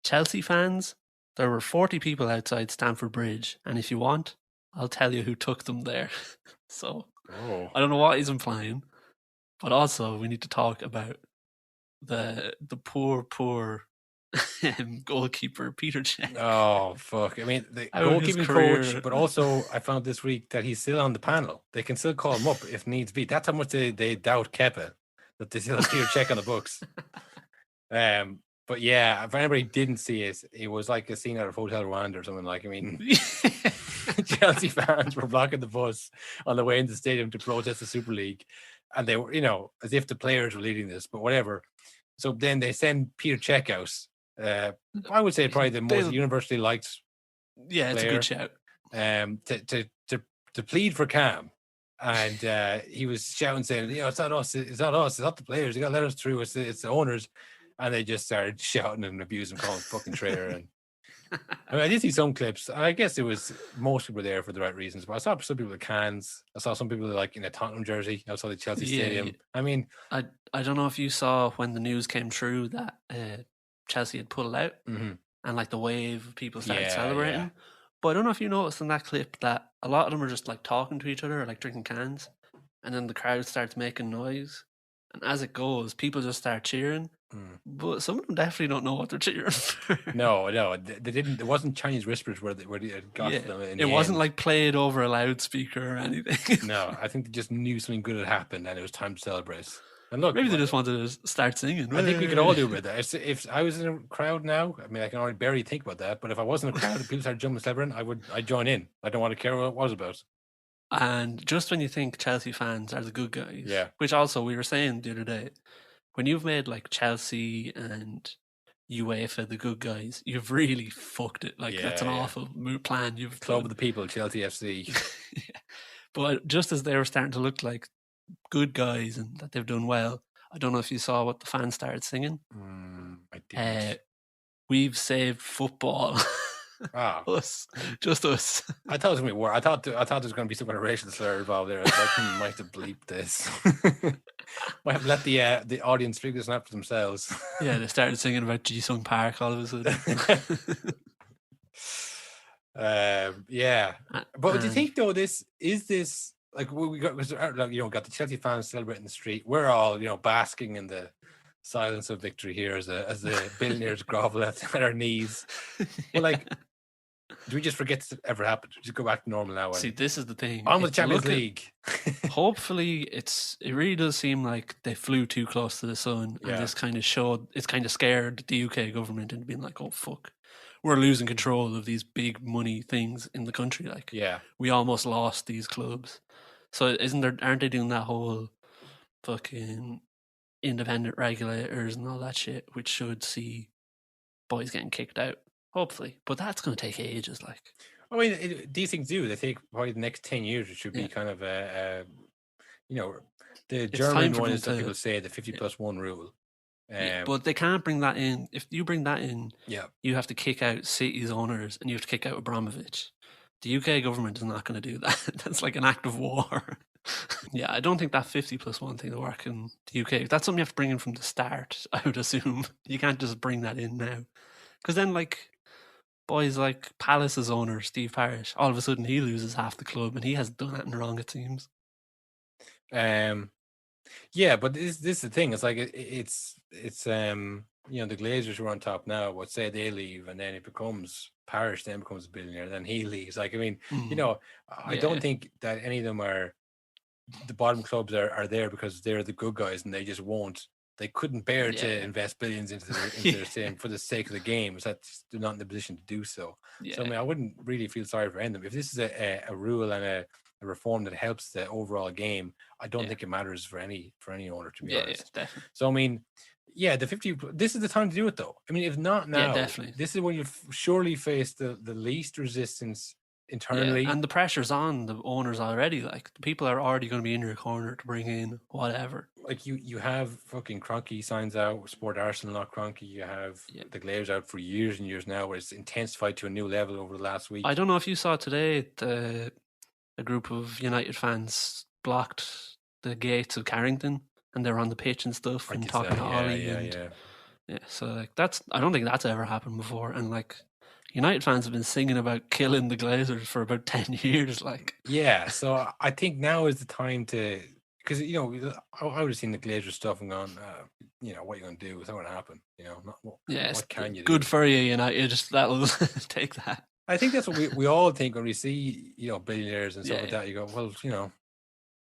Chelsea fans. There were 40 people outside Stamford Bridge, and if you want, I'll tell you who took them there. So, I don't know what he's implying, but also we need to talk about the poor goalkeeper, Peter Cech. Oh, fuck. I mean, the goalkeeping coach, but also I found this week that he's still on the panel. They can still call him up if needs be. That's how much they doubt Kepa, that they still have Peter Cech on the books. But yeah, if anybody didn't see it, it was like a scene out of Hotel Rwanda or something. Like, I mean, Chelsea fans were blocking the bus on the way into the stadium to protest the Super League, and they were, as if the players were leading this, but whatever. So then they send Peter Cech out. I would say probably the most universally liked. Yeah, it's player, a good shout. To plead for calm. And he was shouting, saying, it's not us, it's not the players. You got to let us through. It's the owners. And they just started shouting and abusing, calling fucking traitor. And I mean, I did see some clips. I guess it was most people were there for the right reasons. But I saw some people with cans. I saw some people like in a Tottenham jersey outside the Chelsea stadium. I mean, I don't know if you saw when the news came through that Chelsea had pulled out, and like the wave of people started celebrating. Yeah. But I don't know if you noticed in that clip that a lot of them are just like talking to each other, or like drinking cans, and then the crowd starts making noise. And as it goes, people just start cheering. But some of them definitely don't know what they're cheering for. No, they didn't. It wasn't Chinese whispers where they got them. It wasn't like played over a loudspeaker or anything. No, I think they just knew something good had happened and it was time to celebrate. And look, maybe they just wanted to start singing. I think we could all do with that. If I was in a crowd now, I mean, I can already barely think about that. But if I wasn't in a crowd and people started jumping and celebrating, I'd join in. I don't want to care what it was about. And just when you think Chelsea fans are the good guys, which also we were saying the other day, when you've made like Chelsea and UEFA the good guys, you've really fucked it. Like that's an awful plan. You've Club of the People, Chelsea FC. But just as they were starting to look like good guys and that they've done well, I don't know if you saw what the fans started singing. I didn't. We've saved football. Us, just us. I thought it was going to be war. I thought there was going to be some kind of racial slur involved there. I was like, might have bleeped this. Might have let the audience figure this out for themselves. Yeah, they started singing about Ji-sung Park all of a sudden. But do you think though this like we got got the Chelsea fans celebrating in the street? We're all basking in the silence of victory here as the billionaires grovel at our knees. But like, do we just forget this ever happened? Just go back to normal now? See, this is the thing. On with the Champions League. Hopefully, it really does seem like they flew too close to the sun, and this kind of scared the UK government into being like, oh fuck, we're losing control of these big money things in the country. Like, we almost lost these clubs. So aren't they doing that whole fucking independent regulators and all that shit, which should see boys getting kicked out, hopefully. But that's going to take ages. Like, I mean, these things do. They take probably the next 10 years. It should be kind of the German one is that people say the 50+1 rule. But they can't bring that in. If you bring that in, you have to kick out City's owners and you have to kick out Abramovich. The UK government is not going to do that. That's like an act of war. Yeah, I don't think that 50+1 thing will work in the UK. That's something you have to bring in from the start, I would assume. You can't just bring that in now. Because then, like, boys like Palace's owner, Steve Parish, all of a sudden he loses half the club and he hasn't done anything wrong, it seems. Yeah, but this is the thing. It's like, it's the Glazers who are on top now, but say they leave and then it becomes Parish, then becomes a billionaire, then he leaves. Like, I mean, I don't think that any of them are the bottom clubs are there because they're the good guys, and they just won't. They couldn't bear to Yeah. invest billions into their team for the sake of the game. So that's they're not in the position to do so. Yeah. So I mean, I wouldn't really feel sorry for them. If this is a rule and a reform that helps the overall game, I don't think it matters for any owner, to be honest. Yeah, definitely. So I mean, yeah, the 50. This is the time to do it, though. I mean, if not now, definitely. this is when you surely face the least resistance internally. Yeah, and the pressure's on the owners already. Like, the people are already going to be in your corner to bring in whatever. Like you have fucking Kroenke signs out, Sport Arsenal, not Kroenke. You have the Glazers out for years and years now, where it's intensified to a new level over the last week. I don't know if you saw today, a group of United fans blocked the gates of Carrington, and they were on the pitch and stuff and talking to Ollie. Yeah. So like I don't think that's ever happened before. And like, United fans have been singing about killing the Glazers for about 10 years. Like, yeah. So I think now is the time to, because I would have seen the Glazer stuff and gone, what are you going to do? It's not going to happen. What can you do? Good for you, United. Just that'll take that. I think that's what we all think when we see billionaires and stuff like that. You go, well,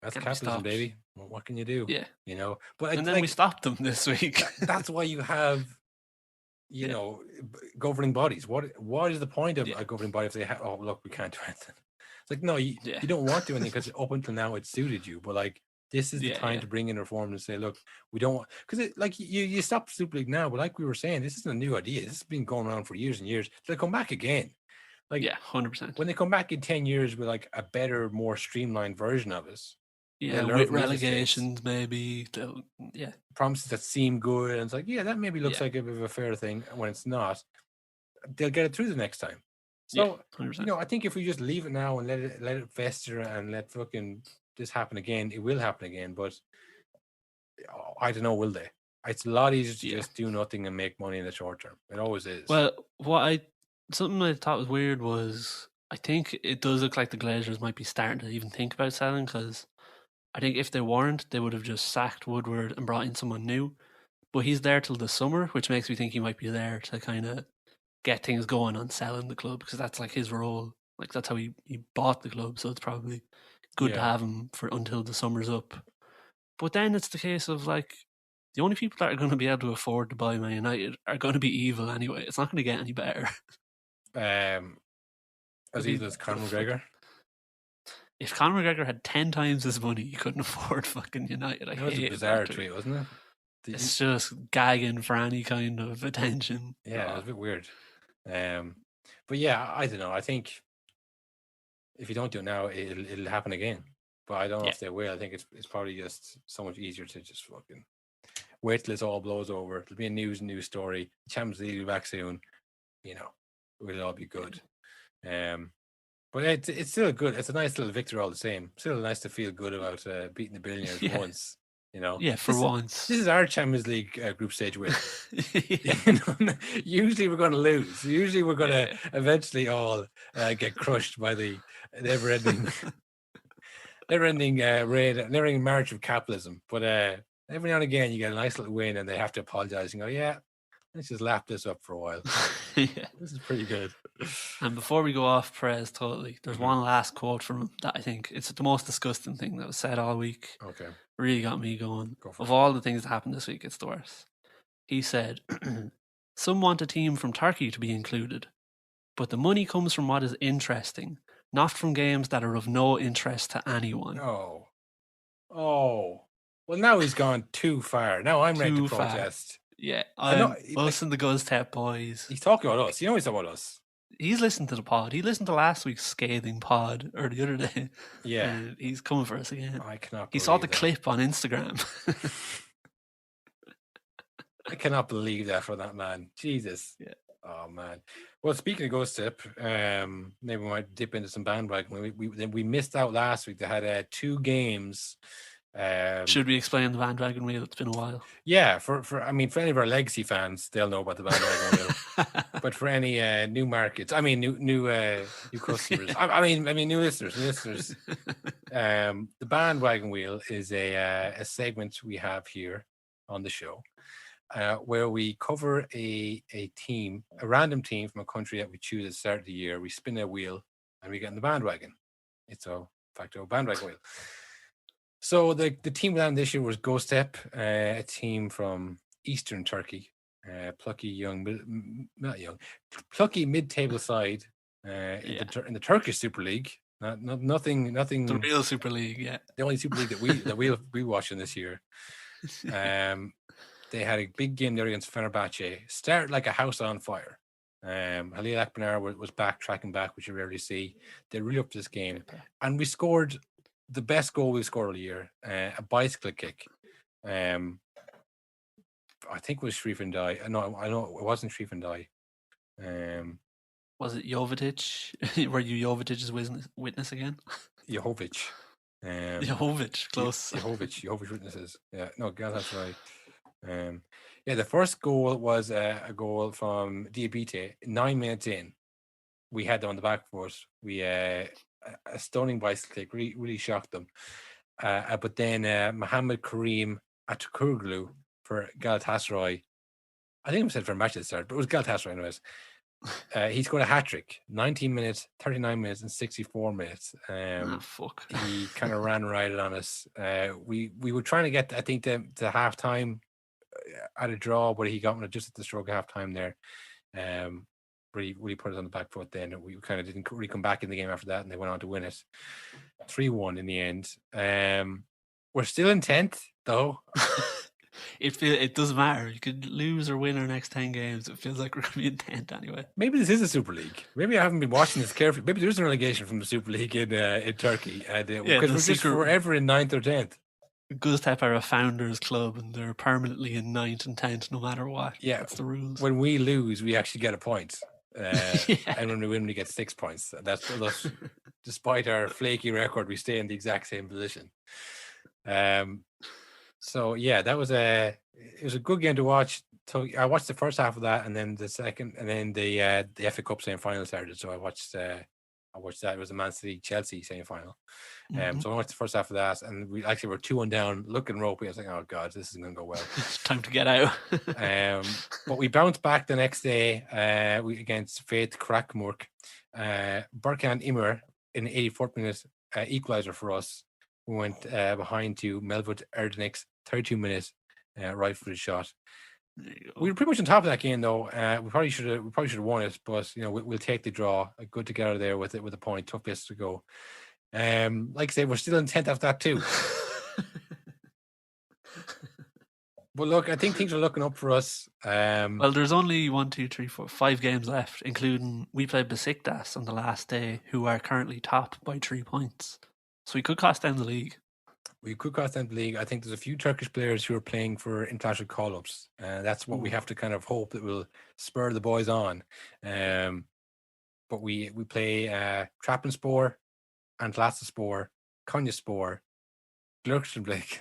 that's capitalism, baby. Well, what can you do? Yeah. But and then we stopped them this week. That's why you have, governing bodies. What is the point of a governing body if they have? Oh, look, we can't do anything. It's like, no, you don't want to do anything because up until now it suited you. But like, this is the time to bring in reform and say, look, we don't want, because like you stop Super League now, but like we were saying, this isn't a new idea. This has been going around for years and years. They'll come back again. Like, 100%. When they come back in 10 years with like a better, more streamlined version of it. Yeah, with relegations, maybe. Promises that seem good. And it's like, that maybe looks like a bit of a fair thing. When it's not, they'll get it through the next time. So, I think if we just leave it now and let it fester and let fucking this happen again, it will happen again. But I don't know, will they? It's a lot easier to just do nothing and make money in the short term. It always is. Well, something I thought was weird was, I think it does look like the Glazers might be starting to even think about selling, because I think if they weren't, they would have just sacked Woodward and brought in someone new. But he's there till the summer, which makes me think he might be there to kind of get things going on selling the club, because that's like his role. Like, that's how he bought the club, so it's probably good to have him for until the summer's up. But then it's the case of like, the only people that are going to be able to afford to buy Man United are going to be evil anyway. It's not going to get any better. As evil as Conor McGregor. If Conor McGregor had 10 times his money, he couldn't afford fucking United. That was a bizarre tweet, wasn't it? It's just gagging for any kind of attention. Yeah, it was a bit weird. But yeah, I don't know. I think if you don't do it now, it'll happen again. But I don't know if they will. I think it's probably just so much easier to just fucking wait till this all blows over. It'll be a news story. Champions League will be back soon. It'll all be good. But it's still good. It's a nice little victory all the same. Still nice to feel good about beating the billionaires once. Yeah, for once. This is our Champions League group stage win. Usually we're going to lose. Usually we're going to eventually all get crushed by the never-ending march of capitalism. But every now and again you get a nice little win and they have to apologize and go, let's just lap this up for a while. This is pretty good. And before we go off Perez totally, there's one last quote from him that I think it's the most disgusting thing that was said all week. Okay. Really got me going. Of all the things that happened this week, it's the worst. He said, some want a team from Turkey to be included, but the money comes from what is interesting, not from games that are of no interest to anyone. Oh. Well, now he's gone too far. Now I'm ready to protest. Yeah, us and the Guztep boys. He's talking about us. He's talking about us. He's listened to the pod. He listened to last week's scathing pod, or the other day. Yeah. And he's coming for us again. I cannot He saw the clip on Instagram. I cannot believe that for that man. Jesus. Yeah. Oh, man. Well, speaking of Guztep, maybe we might dip into some bandwagon. We missed out last week. They had 2 games. Should we explain the bandwagon wheel? It's been a while. Yeah, for any of our legacy fans, they'll know about the bandwagon wheel. But for any new markets, new customers, new listeners. The bandwagon wheel is a segment we have here on the show, where we cover a team, a random team from a country that we choose at the start of the year. We spin a wheel and we get in the bandwagon. It's a facto bandwagon wheel. So the team down this year was Gostep, a team from Eastern Turkey, plucky mid-table side in the Turkish Super League. Nothing. The real Super League, yeah. The only Super League that we'll be watching this year. They had a big game there against Fenerbahce. Started like a house on fire. Halil Akbanar was tracking back, which you rarely see. They really upped this game, and we scored the best goal we've scored all year, a bicycle kick. I think it was Shrif and Dai. No, I know it wasn't Shrif and Dai. Was it Jovetic? Were you Jovic's witness again? Jovic. Jovic, close. Jovic witnesses. Yeah, no, God, that's right. The first goal was a goal from Diabite. 9 minutes in, we had them on the back foot. We a stunning bicycle kick, really shocked them. But then Mohammed Karim Atakurglu for Galatasaray. I think I said for match at the start, but it was Galatasaray anyways. He scored a hat-trick, 19 minutes, 39 minutes, and 64 minutes. Fuck. He kind of ran right on us. We were trying to get, I think, to half-time at a draw, but he got one just at the stroke of half-time there. Really put us on the back foot then. We kind of didn't really come back in the game after that, and they went on to win it 3-1 in the end. We're still in 10th, though. It doesn't matter. You could lose or win our next 10 games. It feels like we're going to be in 10th anyway. Maybe this is a Super League. Maybe I haven't been watching this carefully. Maybe there's a relegation from the Super League in Turkey. Because we're just forever in 9th or 10th. Gustep are a founders club and they're permanently in 9th and 10th no matter what. Yeah. That's the rules. When we lose, we actually get a point. And when we win, we get 6 points. That's despite our flaky record, we stay in the exact same position. So yeah, it was a good game to watch. So I watched the first half of that, and then the second, and then the FA Cup semi-final started. So I watched that. It was the Man City Chelsea semi-final. So I watched the first half of that, and we actually were 2-1 down, looking ropey. I was like, oh god, this isn't going to go well. Time to get out. But we bounced back the next day. Against Faith Krakmurk. Berkan Imre in the 84th minute equalizer for us. We went behind to Melvut Erdenik's 32 minutes right footed shot. We were pretty much on top of that game, though. We probably should have won it, but we'll take the draw. Good to get out of there with a point. Tough bits to go. Like I say, we're still in 10th after that too. But look, I think things are looking up for us. Well, there's only 1, 2, 3, 4, 5 games left, including we played Besiktas on the last day, who are currently top by 3 points. So we could cost down the league. I think there's a few Turkish players who are playing for international call-ups. That's what we have to kind of hope that will spur the boys on. But we play Trabzonspor, Antalyaspor, Konyaspor, Glöckstenblick,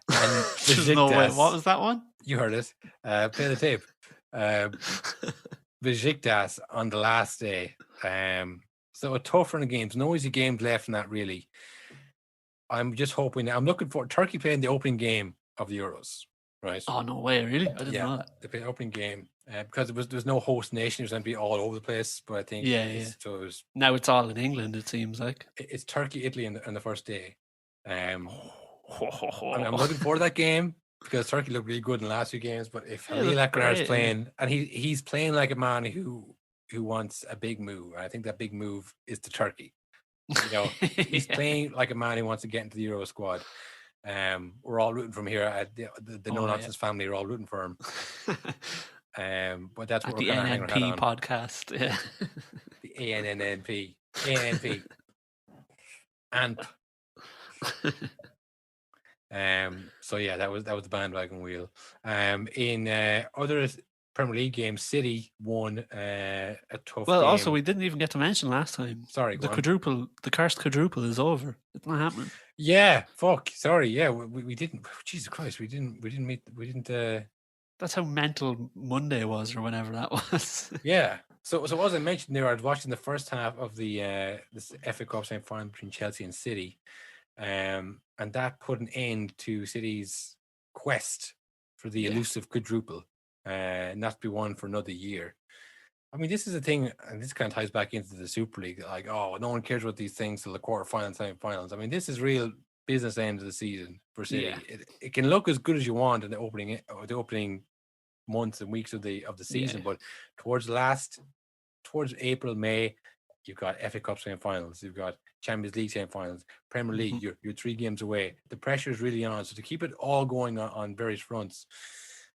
and Besiktas. No way. What was that one? You heard it. Play the tape. Besiktas on the last day. So a tough run of games. No easy games left in that, really. I'm just hoping. I'm looking for Turkey playing the opening game of the Euros, right? Oh, no way, really? I didn't know that. They played the opening game because there was no host nation. It was going to be all over the place. But I think so now it's all in England. It seems like it's Turkey, Italy on the first day. I'm looking forward to that game because Turkey looked really good in the last few games. But if Halil Akbanar is playing, and he's playing like a man who wants a big move, and I think that big move is to Turkey. He's playing like a man who wants to get into the Euro squad. We're all rooting from here. The No Nonsense family are all rooting for him. But that's what the NNP podcast. Yeah. The ANNP. ANP. So yeah, that was the bandwagon wheel. In other Premier League games, City won a tough game. Also we didn't even get to mention last time. Sorry, the cursed quadruple is over. It's not happening. Yeah, fuck. Sorry. Yeah, we didn't. Jesus Christ, we didn't. That's how mental Monday was, or whenever that was. Yeah. So as I mentioned there, I was watching the first half of the this FA Cup semi-final between Chelsea and City, and that put an end to City's quest for the elusive quadruple. Not to be won for another year. I mean, this is a thing, and this kind of ties back into the Super League. Like, no one cares about these things till the quarterfinals, semi-finals. I mean, this is real business end of the season for City. Yeah. It can look as good as you want in the opening months and weeks of the season, but towards April, May, you've got FA Cup semi-finals, you've got Champions League semi-finals, Premier League, you're 3 games away. The pressure is really on. So to keep it all going on various fronts,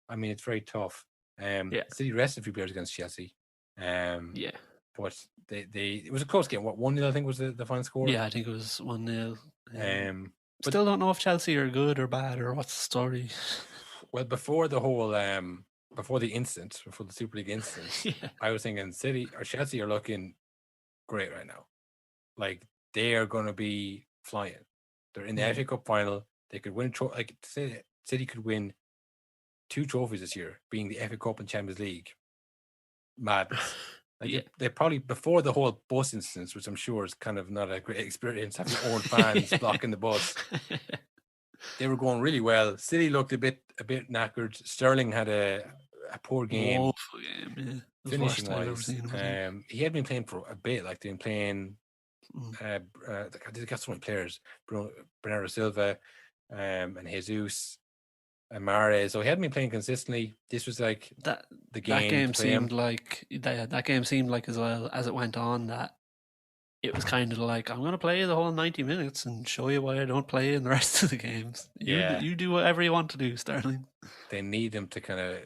I mean, it's very tough. City rested a few players against Chelsea. But it was a close game. What, 1-0 I think was the final score? Yeah, I think it was 1-0. Still don't know if Chelsea are good or bad or what's the story. Well, before the whole before the Super League incident, I was thinking City or Chelsea are looking great right now. Like, they are going to be flying. They're in the FA Cup final. They could win. City could win 2 trophies this year, being the FA Cup and Champions League. Madness. They probably, before the whole bus instance, which I'm sure is kind of not a great experience, having your own fans blocking the bus. They were going really well. City looked a bit knackered. Sterling had a poor game. Woeful game, yeah. Finishing wise. He had been playing for a bit, like they've been playing. They got so many players: Bernardo Silva, and Jesus, and Mahrez. So he hadn't been playing consistently. This was like that. The game. That game seemed like that game seemed like, as well as it went on, that it was kind of like, I'm going to play the whole 90 minutes and show you why I don't play in the rest of the games. You do whatever you want to do, Sterling. They need him to kind of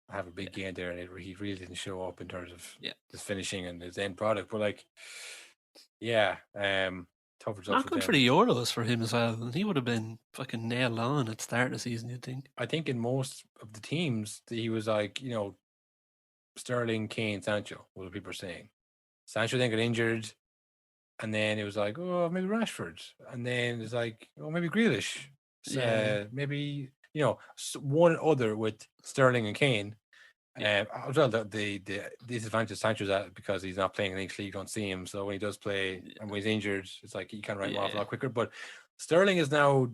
have a big game there, and he really didn't show up in terms of his finishing and his end product. But like, tough results. Not good for the Euros for him as well. And he would have been fucking nailed on at the start of the season, you'd think. I think in most of the teams, he was like, Sterling, Kane, Sancho, what people are saying. Sancho then got injured. And then it was like, oh, maybe Rashford. And then it's like, oh, maybe Grealish. Maybe, one other with Sterling and Kane. As well, the disadvantage of Sancho's that because he's not playing in English league, you don't see him. So when he does play and when he's injured, it's like you can write him off a lot quicker. But Sterling is now,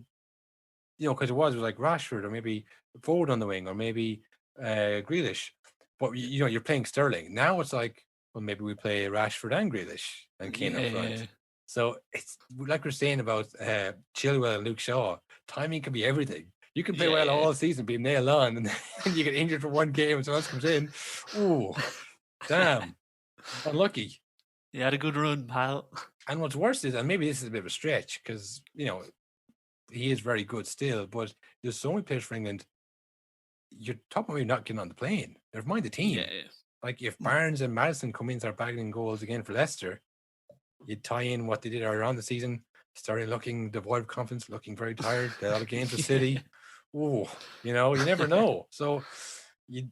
because it was like Rashford or maybe forward on the wing or maybe Grealish. But, you're playing Sterling. Now it's like, well, maybe we play Rashford and Grealish and Kane up front. So it's like we're saying about Chilwell and Luke Shaw. Timing can be everything. You can play well all season, be nailed on, and then you get injured for one game and someone else comes in. Ooh, damn. Unlucky. You had a good run, pal. And what's worse is, and maybe this is a bit of a stretch, because, he is very good still, but there's so many players for England, you're talking about not getting on the plane. Never mind the team. Like, if Barnes and Maddison come in and start bagging goals again for Leicester, you tie in what they did earlier on the season, starting looking devoid of confidence, looking very tired, a lot of games with City. Oh, you never know. So you'd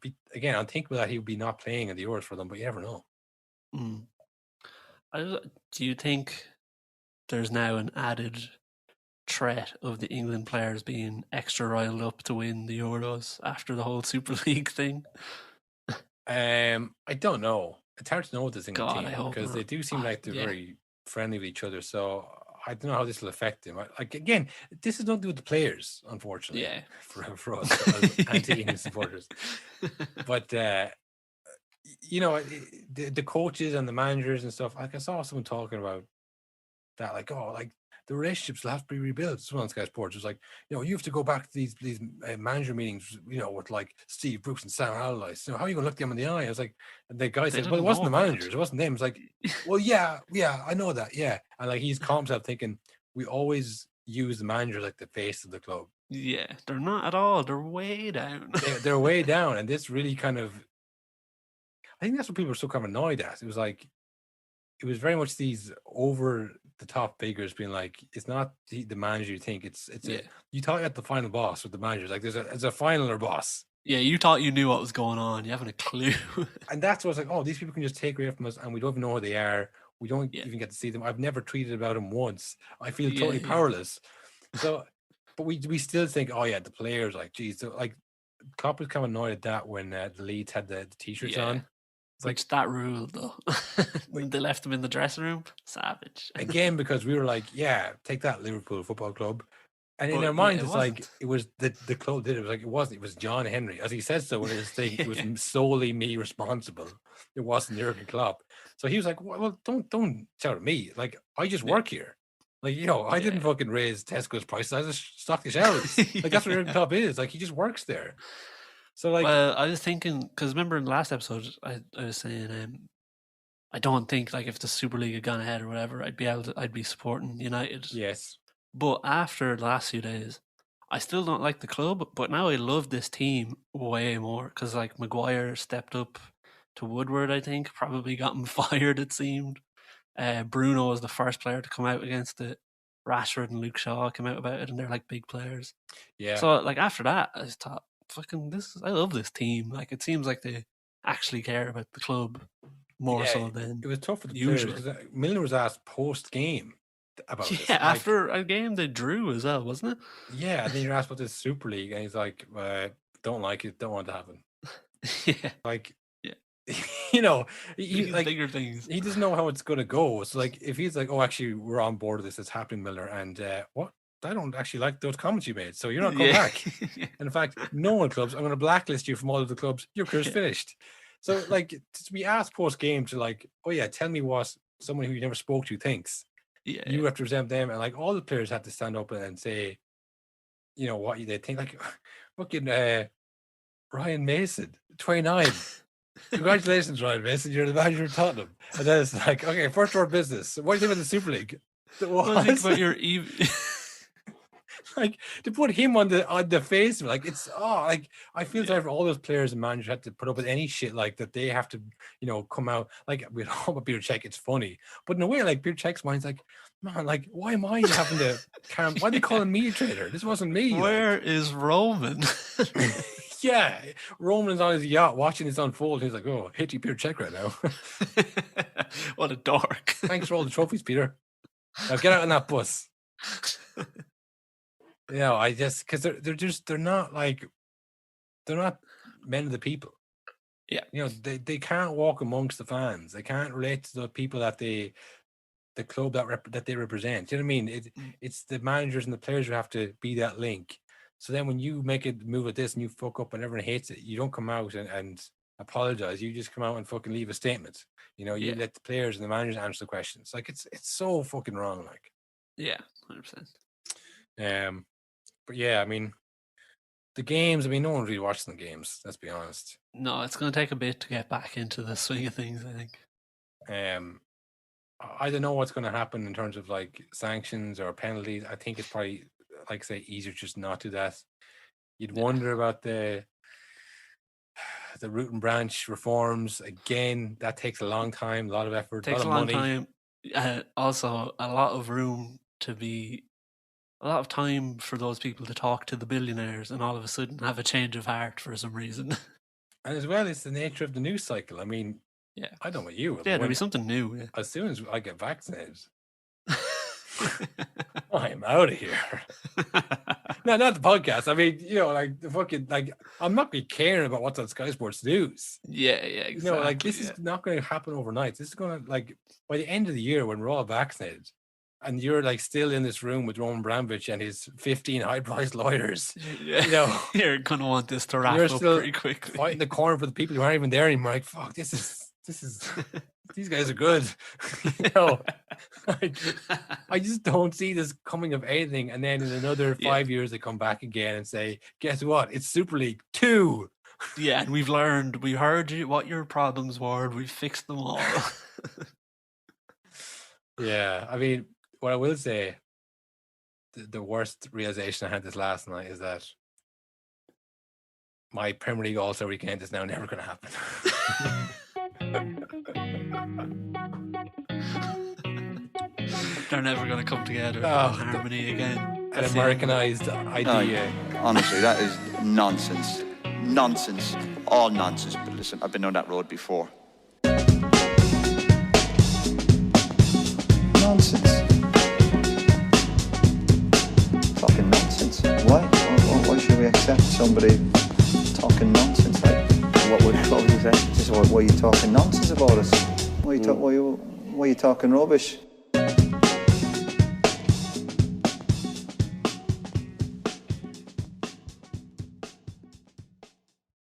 be, again, unthinkable that he would be not playing in the Euros for them, but you never know. Do you think there's now an added threat of the England players being extra riled up to win the Euros after the whole Super League thing? I don't know. It's hard to know with this England team because they do seem like they're very friendly with each other. So I don't know how this will affect them. Again, this is nothing to do with the players, unfortunately. For us as anti-England supporters. But the coaches and the managers and stuff. Like, I saw someone talking about that, the relationships will have to be rebuilt. Someone on Sky Sports was like, you have to go back to these manager meetings, with like Steve Bruce and Sam Allardyce. How are you going to look them in the eye? I was like, and the guy said, well, it wasn't the managers, it wasn't them. It's like, well, yeah, I know that, yeah. And like, he's calm himself thinking, we always use the manager like the face of the club. Yeah, they're not at all. They're way down. They're way down, and this really kind of, I think that's what people are so kind of annoyed at. It was like, it was very much these over the top figures being like, it's not the manager you think, it's you thought you had the final boss with the managers. Like, there's a final or boss. Yeah, you thought you knew what was going on. You haven't a clue. And that's what's like, oh, these people can just take away from us, and we don't even know who they are. We don't even get to see them. I've never tweeted about them once. I feel totally powerless. So, but we still think, oh yeah, the players, like, geez. So, like, Klopp was kind of annoyed at that when the Leeds had the t-shirts on. It's like that rule, though. When they left them in the dressing room, savage. Again, because we were like, yeah, take that, Liverpool Football Club. And in their minds, it's like, it was the club did it. It was like, it wasn't. It was John Henry. As he says so in his thing, it was solely me responsible. It wasn't Jurgen Klopp. So he was like, well, don't shout at me. Like, I just work here. Like, I didn't fucking raise Tesco's prices. I just stocked the shelves. Like, that's what Jurgen Klopp is. Like, he just works there. So, like, well, I was thinking, because remember in the last episode, I was saying, I don't think like if the Super League had gone ahead or whatever, I'd be supporting United. yes. But after the last few days, I still don't like the club. But now I love this team way more because like Maguire stepped up to Woodward. I think probably got him fired. It seemed. Bruno was the first player to come out against it. Rashford and Luke Shaw came out about it, and they're like big players. Yeah. So like after that, I just thought, I love this team. Like it seems like they actually care about the club more so than it was tough for the usual. players because Milner was asked post game about this. Yeah, after a game they drew as well, wasn't it? Yeah, and then you're asked about this Super League, and he's like, "Don't like it, don't want it to happen." Yeah, like, yeah, he like bigger things. He doesn't know how it's going to go. So, like, if he's like, "Oh, actually, we're on board with this. It's happening, Milner," and what? I don't actually like those comments you made, so you're not coming back. And in fact, no one clubs. I'm going to blacklist you from all of the clubs. Your career's finished. So, like, to be asked post game to like, "Oh yeah, tell me what someone who you never spoke to thinks." You represent them, and like all the players had to stand up and say, what they think. Like, fucking Ryan Mason, 29. Congratulations, Ryan Mason. You're the manager of Tottenham. And then it's like, okay, first order of business. What do you think about the Super League? What do you think about your like to put him on the face of it, like it's like I feel sorry for all those players and managers had to put up with any shit like that. They have to, come out like we all about Peter Cech. It's funny, but in a way, like Peter Cech's mind's like, man, like why am I having to? Why are they calling me a traitor? This wasn't me. Where is Roman? Yeah, Roman's on his yacht watching this unfold. He's like, oh, hit you, Peter Cech right now. What a dork! Thanks for all the trophies, Peter. Now get out on that bus. I just because they're not men of the people. Yeah, they can't walk amongst the fans. They can't relate to the people that the club that they represent. You know what I mean? It's the managers and the players who have to be that link. So then when you make a move like this and you fuck up and everyone hates it, you don't come out and apologize. You just come out and fucking leave a statement. You let the players and the managers answer the questions. Like it's so fucking wrong. Like 100%. But yeah, I mean, the games. I mean, no one really watching the games. Let's be honest. No, it's going to take a bit to get back into the swing of things, I think. I don't know what's going to happen in terms of like sanctions or penalties. I think it's probably, like I say, easier just not to do that. You'd wonder about the root and branch reforms. Again, that takes a long time, a lot of effort, takes a lot of money. Time. Also, a lot of time for those people to talk to the billionaires and all of a sudden have a change of heart for some reason. And as well, it's the nature of the news cycle. I mean, I don't know about you. Yeah, there'll be something new. Yeah. As soon as I get vaccinated, I'm out of here. No, not the podcast. I mean, like the fucking, like, I'm not be caring about what's on Sky Sports News. Yeah, exactly. Like this is not going to happen overnight. This is going to, like, by the end of the year when we're all vaccinated, and you're like still in this room with Roman Abramovich and his 15 high-priced lawyers. You're gonna want this to wrap up pretty quickly. Fighting the corner for the people who aren't even there anymore. Like, fuck, this is these guys are good. I just don't see this coming of anything. And then in another 5 years, they come back again and say, "Guess what? It's Super League 2." Yeah, and we heard what your problems were. We fixed them all. Yeah, I mean, what I will say, the worst realization I had this last night is that my Premier League All-Star weekend is now never going to happen. They're never going to come together in harmony again. An Americanized idea. Honestly, that is nonsense. Nonsense. All nonsense. But listen, I've been on that road before. Nonsense. Fucking nonsense. Why should we accept somebody talking nonsense? Like, what would you say? Just why are you talking nonsense about us? Why are you talking rubbish?